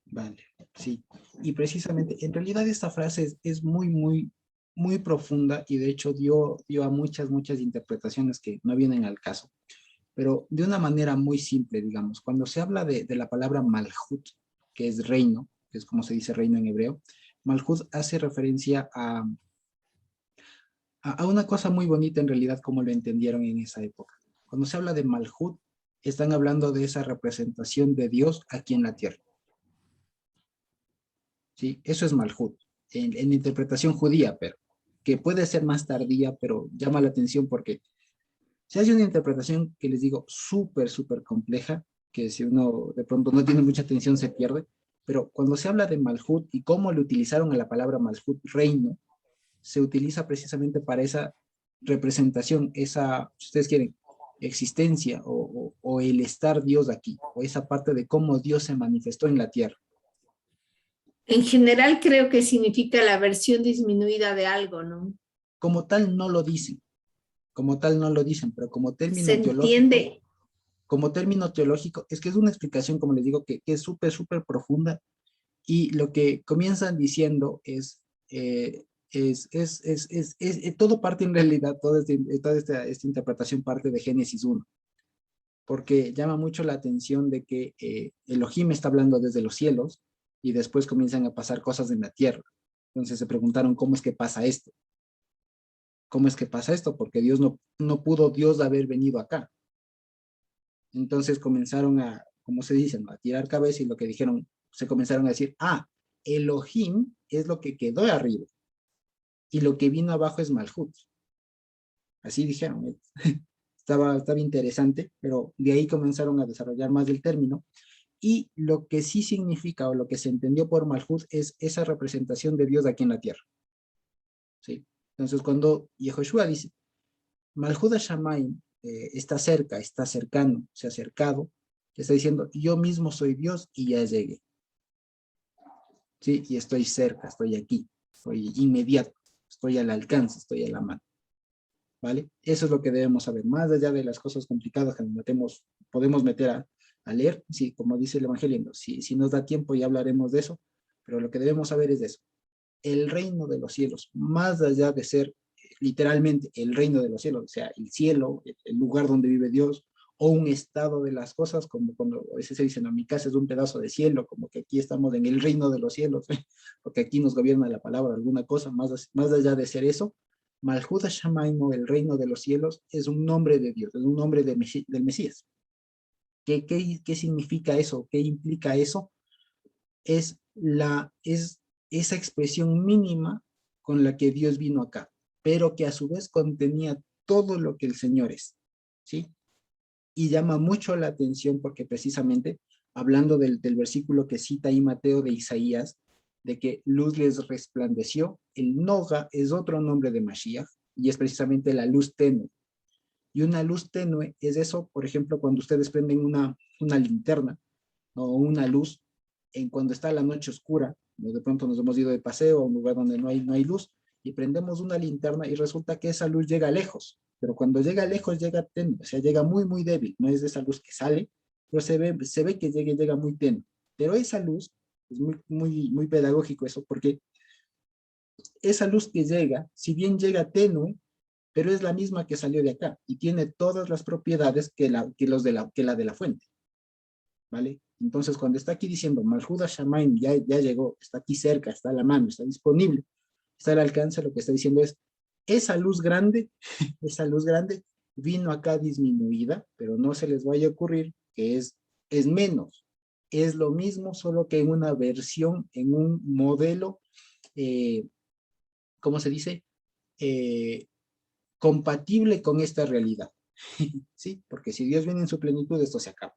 Vale, sí. Y precisamente, en realidad esta frase es muy profunda y de hecho dio a muchas interpretaciones que no vienen al caso. Pero de una manera muy simple, digamos, cuando se habla de la palabra Malhut, que es reino, que es como se dice reino en hebreo, Malhut hace referencia a una cosa muy bonita en realidad como lo entendieron en esa época. Cuando se habla de Malhut, están hablando de esa representación de Dios aquí en la tierra. ¿Sí? Eso es Malhut, en interpretación judía, pero que puede ser más tardía, pero llama la atención porque se hace una interpretación que les digo súper compleja, que si uno de pronto no tiene mucha atención se pierde, pero cuando se habla de Malhut y cómo le utilizaron a la palabra Malhut, reino, se utiliza precisamente para esa representación, esa, si ustedes quieren, existencia o el estar Dios aquí, o esa parte de cómo Dios se manifestó en la tierra. En general creo que significa la versión disminuida de algo, ¿no? Como tal no lo dicen, como tal no lo dicen, pero Se entiende. como término teológico, es que es una explicación, como les digo, que es súper, súper profunda, y lo que comienzan diciendo todo parte en realidad, toda esta interpretación parte de Génesis 1, porque llama mucho la atención de que Elohim está hablando desde los cielos, y después comienzan a pasar cosas en la tierra. Entonces se preguntaron, ¿cómo es que pasa esto? ¿Cómo es que pasa esto? Porque Dios no pudo Dios haber venido acá. Entonces comenzaron a, como se dice, ¿no?, a tirar cabeza, y lo que dijeron, se comenzaron a decir, Elohim es lo que quedó arriba, y lo que vino abajo es Malhut. Así dijeron. Estaba interesante, pero de ahí comenzaron a desarrollar más del término, y lo que sí significa, o lo que se entendió por Malhut, es esa representación de Dios aquí en la tierra. ¿Sí? Entonces cuando Yehoshua dice, Malhut Hashamayim, está cerca, está cercano, se ha acercado, está diciendo, yo mismo soy Dios y ya llegué. ¿Sí? Y estoy cerca, estoy aquí, estoy inmediato, estoy al alcance, estoy a la mano. ¿Vale? Eso es lo que debemos saber, más allá de las cosas complicadas que nos podemos meter a leer. Sí, como dice el Evangelio, ¿no? Si nos da tiempo ya hablaremos de eso, pero lo que debemos saber es de eso. El reino de los cielos, más allá de ser literalmente el reino de los cielos, o sea, el cielo, el lugar donde vive Dios, o un estado de las cosas, como cuando a veces se dice, no, mi casa es un pedazo de cielo, como que aquí estamos en el reino de los cielos, porque aquí nos gobierna la palabra, alguna cosa, más allá de ser eso, Malhut Hashamayim, el reino de los cielos, es un nombre de Dios, es un nombre del Mesías. ¿Qué significa eso? ¿Qué implica eso? Es esa expresión mínima con la que Dios vino acá, pero que a su vez contenía todo lo que el Señor es, ¿sí? Y llama mucho la atención porque precisamente, hablando del versículo que cita ahí Mateo de Isaías, de que luz les resplandeció, el Noga es otro nombre de Mashiach, y es precisamente la luz tenue. Y una luz tenue es eso, por ejemplo, cuando ustedes prenden una linterna o una luz, cuando está la noche oscura, ¿no? De pronto nos hemos ido de paseo a un lugar donde no hay luz, y prendemos una linterna y resulta que esa luz llega lejos, pero cuando llega lejos llega tenue, o sea, llega muy, muy débil, no es de esa luz que sale, pero se ve que llega muy tenue. Pero esa luz, es muy, muy, muy pedagógico eso, porque esa luz que llega, si bien llega tenue, pero es la misma que salió de acá, y tiene todas las propiedades que la de la fuente. ¿Vale? Entonces, cuando está aquí diciendo, Malhut Hashamayim ya llegó, está aquí cerca, está a la mano, está disponible, está al alcance, lo que está diciendo es, esa luz grande, esa luz grande vino acá disminuida, pero no se les vaya a ocurrir que es menos. Es lo mismo, solo que en una versión, en un modelo, ¿cómo se dice? Compatible con esta realidad. ¿Sí? Porque si Dios viene en su plenitud, esto se acaba.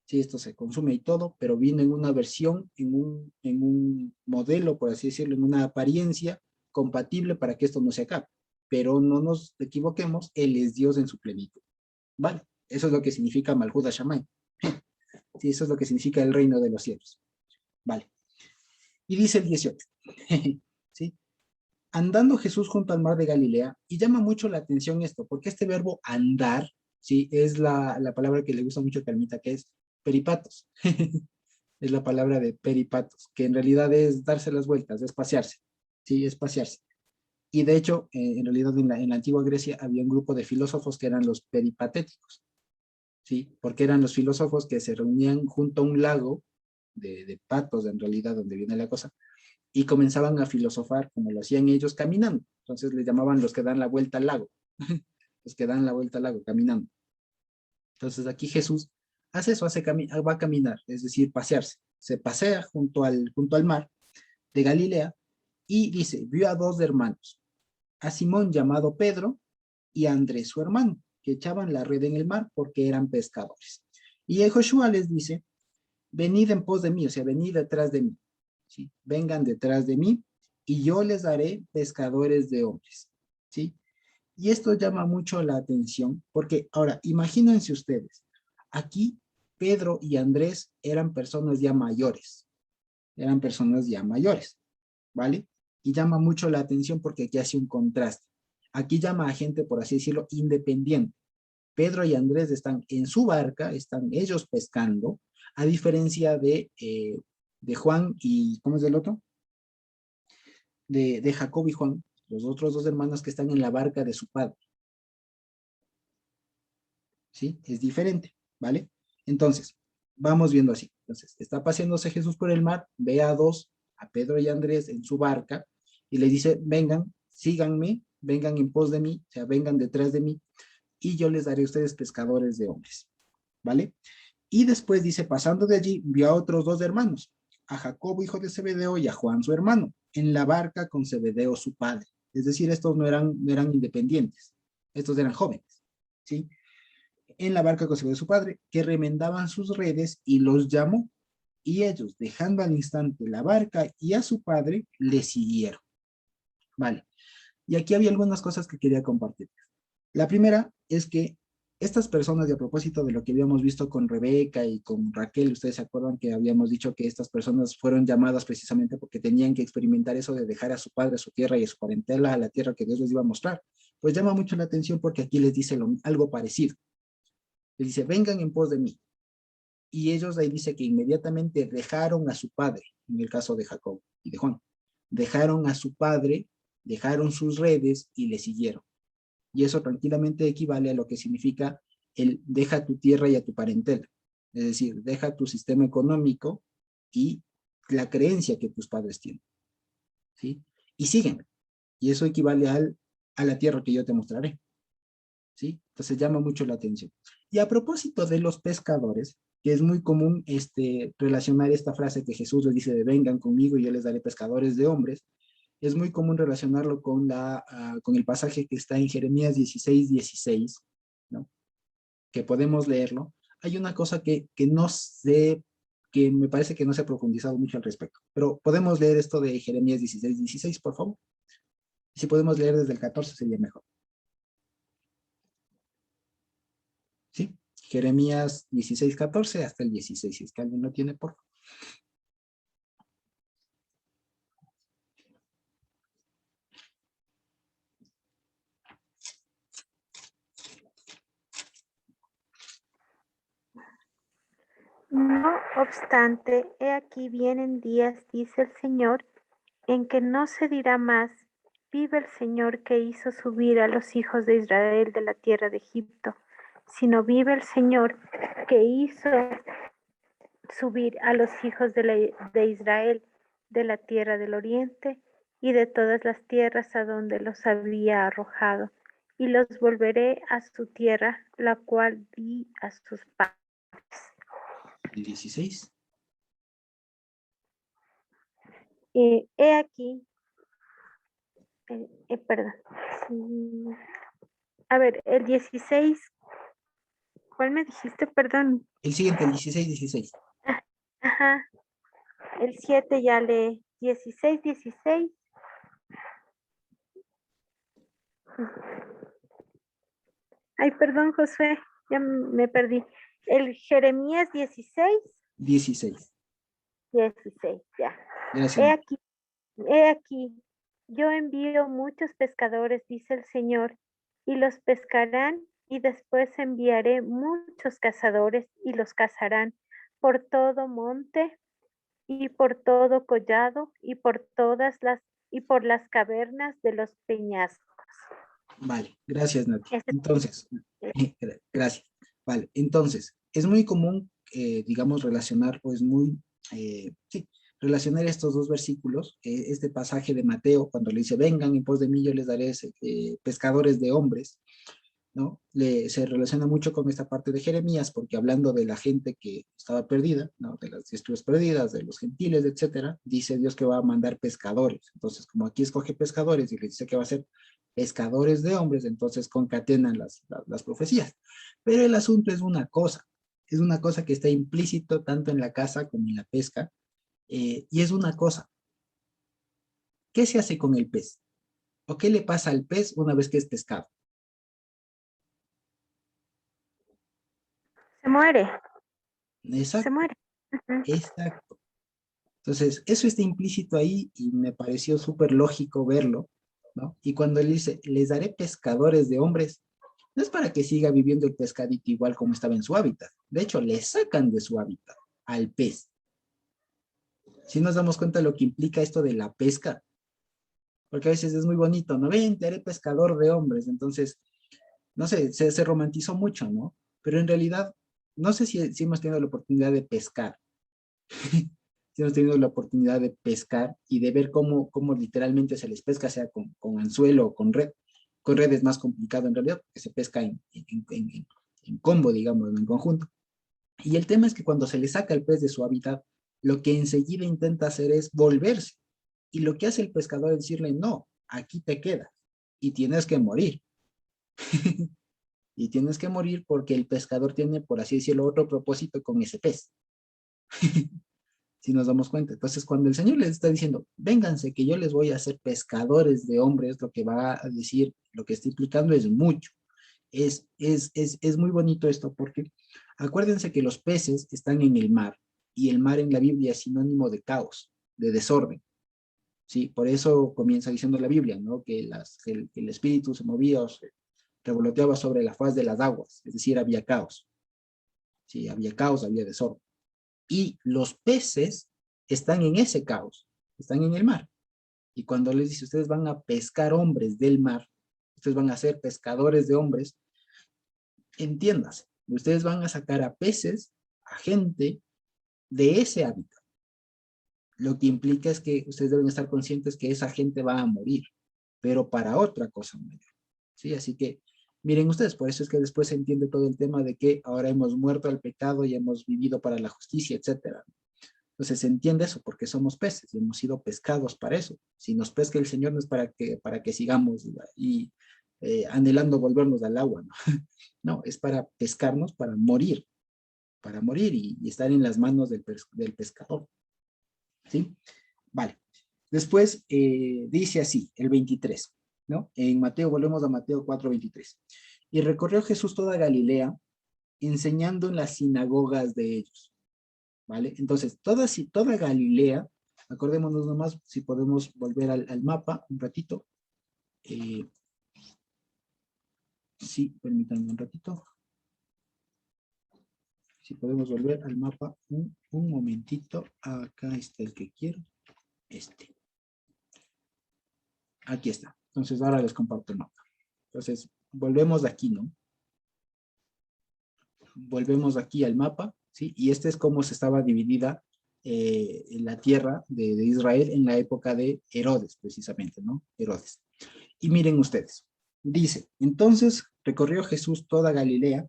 Sí, esto se consume y todo, pero viene en una versión, en un modelo, por así decirlo, en una apariencia compatible para que esto no se acabe. Pero no nos equivoquemos, Él es Dios en su plenitud. ¿Vale? Eso es lo que significa Malhut Hashamayim. Sí, eso es lo que significa el reino de los cielos. Vale. Y dice el 18. ¿Sí? Andando Jesús junto al mar de Galilea, y llama mucho la atención esto, porque este verbo andar, ¿sí? Es la palabra que le gusta mucho a Carmita, que es peripatos. Es la palabra de peripatos, que en realidad es darse las vueltas, es pasearse. Sí, es pasearse. Y de hecho, en realidad en la antigua Grecia había un grupo de filósofos que eran los peripatéticos. ¿Sí? Porque eran los filósofos que se reunían junto a un lago de patos, en realidad, donde viene la cosa, y comenzaban a filosofar como lo hacían ellos caminando. Entonces les llamaban los que dan la vuelta al lago. Los que dan la vuelta al lago caminando. Entonces aquí Jesús hace eso, va a caminar, es decir, pasearse. Se pasea junto al mar de Galilea, y dice, vio a dos hermanos, a Simón llamado Pedro y a Andrés su hermano, que echaban la red en el mar porque eran pescadores. Y Joshua les dice, venid en pos de mí, o sea, venid detrás de mí. ¿Sí? Vengan detrás de mí y yo les daré pescadores de hombres. ¿Sí? Y esto llama mucho la atención, porque ahora, imagínense ustedes, aquí Pedro y Andrés eran personas ya mayores, ¿vale? Y llama mucho la atención porque aquí hace un contraste. Aquí llama a gente, por así decirlo, independiente. Pedro y Andrés están en su barca, están ellos pescando, a diferencia de Juan y, ¿cómo es el otro? De Jacob y Juan, los otros dos hermanos que están en la barca de su padre. ¿Sí? Es diferente, ¿vale? Entonces, vamos viendo así. Entonces, está paseándose Jesús por el mar, ve a dos, a Pedro y a Andrés en su barca, y le dice, vengan, síganme, vengan en pos de mí, o sea, vengan detrás de mí, y yo les daré a ustedes pescadores de hombres, ¿vale? Y después dice, pasando de allí, vio a otros dos hermanos, a Jacobo, hijo de Zebedeo, y a Juan, su hermano, en la barca con Zebedeo, su padre. Es decir, estos no eran independientes, estos eran jóvenes, ¿sí? En la barca con Zebedeo, su padre, que remendaban sus redes y los llamó. Y ellos, dejando al instante la barca y a su padre, le siguieron. Vale. Y aquí había algunas cosas que quería compartir. La primera es que estas personas, y a propósito de lo que habíamos visto con Rebeca y con Raquel, ustedes se acuerdan que habíamos dicho que estas personas fueron llamadas precisamente porque tenían que experimentar eso de dejar a su padre, a su tierra y a su parentela a la tierra que Dios les iba a mostrar. Pues llama mucho la atención porque aquí les dice algo parecido. Les dice, vengan en pos de mí. Y ellos ahí dice que inmediatamente dejaron a su padre, en el caso de Jacob y de Juan. Dejaron a su padre, dejaron sus redes y le siguieron. Y eso tranquilamente equivale a lo que significa el deja tu tierra y a tu parentela. Es decir, deja tu sistema económico y la creencia que tus padres tienen. ¿Sí? Y siguen. Y eso equivale a la tierra que yo te mostraré. ¿Sí? Entonces llama mucho la atención. Y a propósito de los pescadores, que es muy común relacionar esta frase que Jesús les dice de vengan conmigo y yo les daré pescadores de hombres, es muy común relacionarlo con el pasaje que está en Jeremías 16:16, ¿no? Que podemos leerlo. Hay una cosa que no sé, que me parece que no se ha profundizado mucho al respecto, pero podemos leer esto de Jeremías 16:16, por favor. Si podemos leer desde el 14 sería mejor. ¿Sí? Jeremías 16:14 hasta el 16, si es que alguien lo tiene, por favor. No obstante, he aquí vienen días, dice el Señor, en que no se dirá más, vive el Señor que hizo subir a los hijos de Israel de la tierra de Egipto, sino vive el Señor que hizo subir a los hijos de Israel de la tierra del oriente y de todas las tierras a donde los había arrojado, y los volveré a su tierra, la cual di a sus padres. El 16. He aquí, perdón, a ver, el 16, ¿cuál me dijiste? Perdón. El siguiente, el 16:16. Ajá, el 7 ya lee, 16:16. Ay, perdón, Josué, ya me perdí. El Jeremías 16. 16. 16, ya. Gracias. He aquí, yo envío muchos pescadores, dice el Señor, y los pescarán, y después enviaré muchos cazadores, y los cazarán por todo monte, y por todo collado, y por las cavernas de los peñascos. Vale, gracias, Nati. Ese- Entonces, gracias. Vale, entonces, es muy común, digamos, relacionar, pues sí, relacionar estos dos versículos, este pasaje de Mateo, cuando le dice, vengan en pos de mí, yo les daré pescadores de hombres, ¿no? Se relaciona mucho con esta parte de Jeremías, porque hablando de la gente que estaba perdida, ¿no? De las tribus perdidas, de los gentiles, etcétera, dice Dios que va a mandar pescadores. Entonces, como aquí escoge pescadores y le dice que va a ser pescadores de hombres, entonces concatenan las profecías. Pero el asunto es una cosa que está implícito tanto en la caza como en la pesca, y es una cosa. ¿Qué se hace con el pez? ¿O qué le pasa al pez una vez que es pescado? Se muere, se Exacto, muere. Ujú. exacto. Entonces, eso está implícito ahí y me pareció súper lógico verlo, ¿no? Y cuando él dice, les daré pescadores de hombres, no es para que siga viviendo el pescadito igual como estaba en su hábitat. De hecho, le sacan de su hábitat al pez. Si nos damos cuenta de lo que implica esto de la pesca, porque a veces es muy bonito, ¿no? Ven, te haré pescador de hombres. Entonces, no sé, se romantizó mucho, ¿no? Pero en realidad, no sé si hemos tenido la oportunidad de pescar, si hemos tenido la oportunidad de pescar y de ver cómo literalmente se les pesca, sea con anzuelo o con red. Con red es más complicado en realidad, porque se pesca en combo, digamos, en conjunto. Y el tema es que cuando se le saca el pez de su hábitat, lo que enseguida intenta hacer es volverse. Y lo que hace el pescador es decirle, no, aquí te quedas y tienes que morir. Y tienes que morir porque el pescador tiene, por así decirlo, otro propósito con ese pez. Si nos damos cuenta. Entonces, cuando el Señor les está diciendo, vénganse, que yo les voy a hacer pescadores de hombres, lo que va a decir, lo que está implicando es mucho. Es muy bonito esto porque acuérdense que los peces están en el mar y el mar en la Biblia es sinónimo de caos, de desorden. ¿Sí? Por eso comienza diciendo la Biblia, ¿no? Que el espíritu se movía o se revoloteaba sobre la faz de las aguas, es decir, había caos. Sí, había caos, había desorden. Y los peces están en ese caos, están en el mar. Y cuando les dice, ustedes van a pescar hombres del mar, ustedes van a ser pescadores de hombres, entiéndase, ustedes van a sacar a peces, a gente de ese hábitat. Lo que implica es que ustedes deben estar conscientes que esa gente va a morir, pero para otra cosa mayor. ¿Sí? Así que miren ustedes, por eso es que después se entiende todo el tema de que ahora hemos muerto al pecado y hemos vivido para la justicia, etcétera. Entonces se entiende eso, porque somos peces y hemos sido pescados para eso. Si nos pesca el Señor no es para que sigamos y anhelando volvernos al agua, ¿no? No, es para pescarnos, para morir y estar en las manos del pescador. ¿Sí? Vale. Después dice así, el 23, ¿no? En Mateo, volvemos a Mateo 4:23. Y recorrió Jesús toda Galilea, enseñando en las sinagogas de ellos. ¿Vale? Entonces, toda Galilea, acordémonos nomás, si podemos volver al mapa un ratito. Sí, permítanme un ratito. Si podemos volver al mapa un momentito. Acá está el que quiero. Aquí está. Entonces, ahora les comparto el mapa. Entonces, volvemos de aquí, ¿no? Volvemos aquí al mapa, ¿sí? Y este es cómo se estaba dividida la tierra de Israel en la época de Herodes, precisamente, ¿no? Herodes. Y miren ustedes, dice, entonces recorrió Jesús toda Galilea,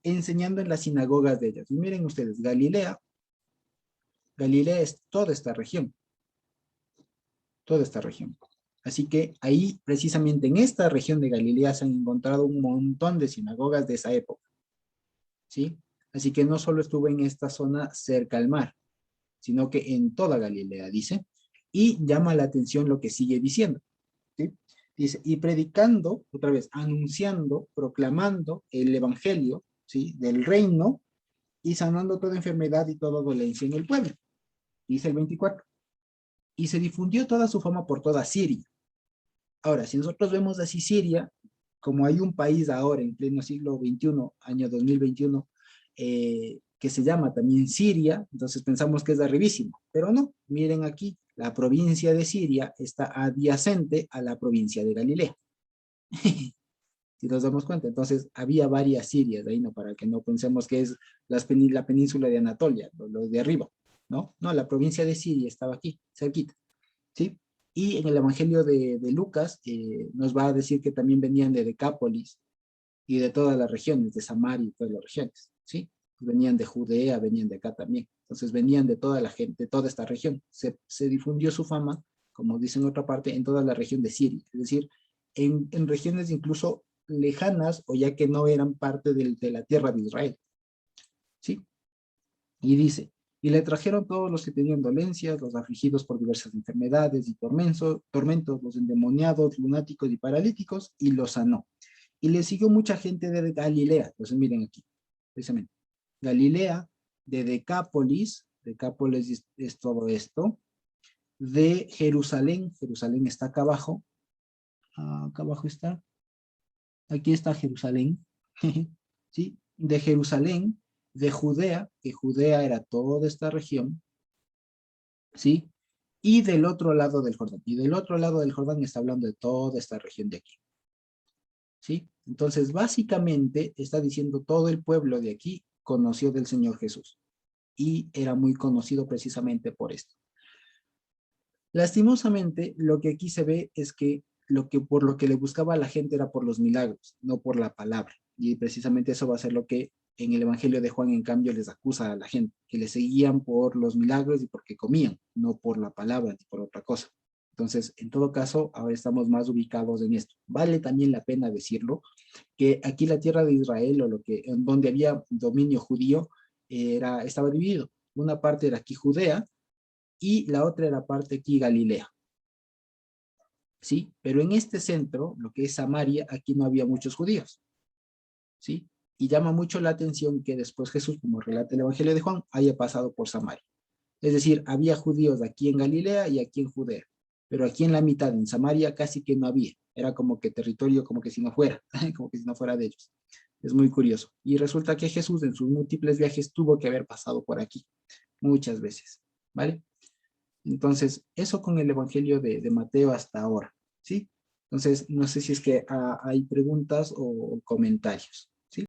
enseñando en las sinagogas de ellos. Y miren ustedes, Galilea es toda esta región. Toda esta región. Así que ahí, precisamente en esta región de Galilea, se han encontrado un montón de sinagogas de esa época. ¿Sí? Así que no solo estuvo en esta zona cerca al mar, sino que en toda Galilea, dice. Y llama la atención lo que sigue diciendo. ¿Sí? Dice, y predicando, otra vez, anunciando, proclamando el evangelio, ¿sí? Del reino y sanando toda enfermedad y toda dolencia en el pueblo. Dice el 24. Y se difundió toda su fama por toda Siria. Ahora, si nosotros vemos así Siria, como hay un país ahora en pleno siglo XXI, año 2021, que se llama también Siria, entonces pensamos que es arribísimo, pero no, miren aquí, la provincia de Siria está adyacente a la provincia de Galilea. Si nos damos cuenta, entonces había varias Sirias ahí, ¿no? Para que no pensemos que es la península de Anatolia, los de arriba, ¿no? No, la provincia de Siria estaba aquí, cerquita, ¿sí? Y en el Evangelio de Lucas nos va a decir que también venían de Decápolis y de todas las regiones, de Samaria y todas las regiones, ¿sí? Venían de Judea, venían de acá también. Entonces venían de toda la gente, de toda esta región. Se difundió su fama, como dice en otra parte, en toda la región de Siria. Es decir, en regiones incluso lejanas o ya que no eran parte de la tierra de Israel. ¿Sí? Y dice, y le trajeron todos los que tenían dolencias, los afligidos por diversas enfermedades y tormentos, los endemoniados, lunáticos y paralíticos, y los sanó. Y le siguió mucha gente de Galilea. Entonces miren aquí, precisamente. Galilea, de Decápolis es todo esto, de Jerusalén está acá abajo, acá abajo está, aquí está Jerusalén, ¿sí? De Jerusalén, de Judea, que Judea era toda esta región, ¿sí? Y del otro lado del Jordán, y del otro lado del Jordán está hablando de toda esta región de aquí, ¿sí? Entonces, básicamente, está diciendo todo el pueblo de aquí conoció del Señor Jesús, y era muy conocido precisamente por esto. Lastimosamente, lo que aquí se ve es que por lo que le buscaba a la gente era por los milagros, no por la palabra. Y precisamente eso va a ser lo que en el Evangelio de Juan, en cambio, les acusa a la gente, que le seguían por los milagros y porque comían, no por la palabra ni por otra cosa. Entonces, en todo caso, ahora estamos más ubicados en esto. Vale también la pena decirlo, que aquí la tierra de Israel, en donde había dominio judío, estaba dividido. Una parte era aquí Judea, y la otra era parte aquí Galilea. ¿Sí? Pero en este centro, lo que es Samaria, aquí no había muchos judíos. ¿Sí? Y llama mucho la atención que después Jesús, como relata el Evangelio de Juan, haya pasado por Samaria. Es decir, había judíos aquí en Galilea y aquí en Judea. Pero aquí en la mitad, en Samaria, casi que no había. Era como que territorio, como que si no fuera, como que si no fuera de ellos. Es muy curioso. Y resulta que Jesús en sus múltiples viajes tuvo que haber pasado por aquí, muchas veces. ¿Vale? Entonces, eso con el Evangelio de Mateo hasta ahora, ¿sí? Entonces, no sé si es que hay preguntas o comentarios.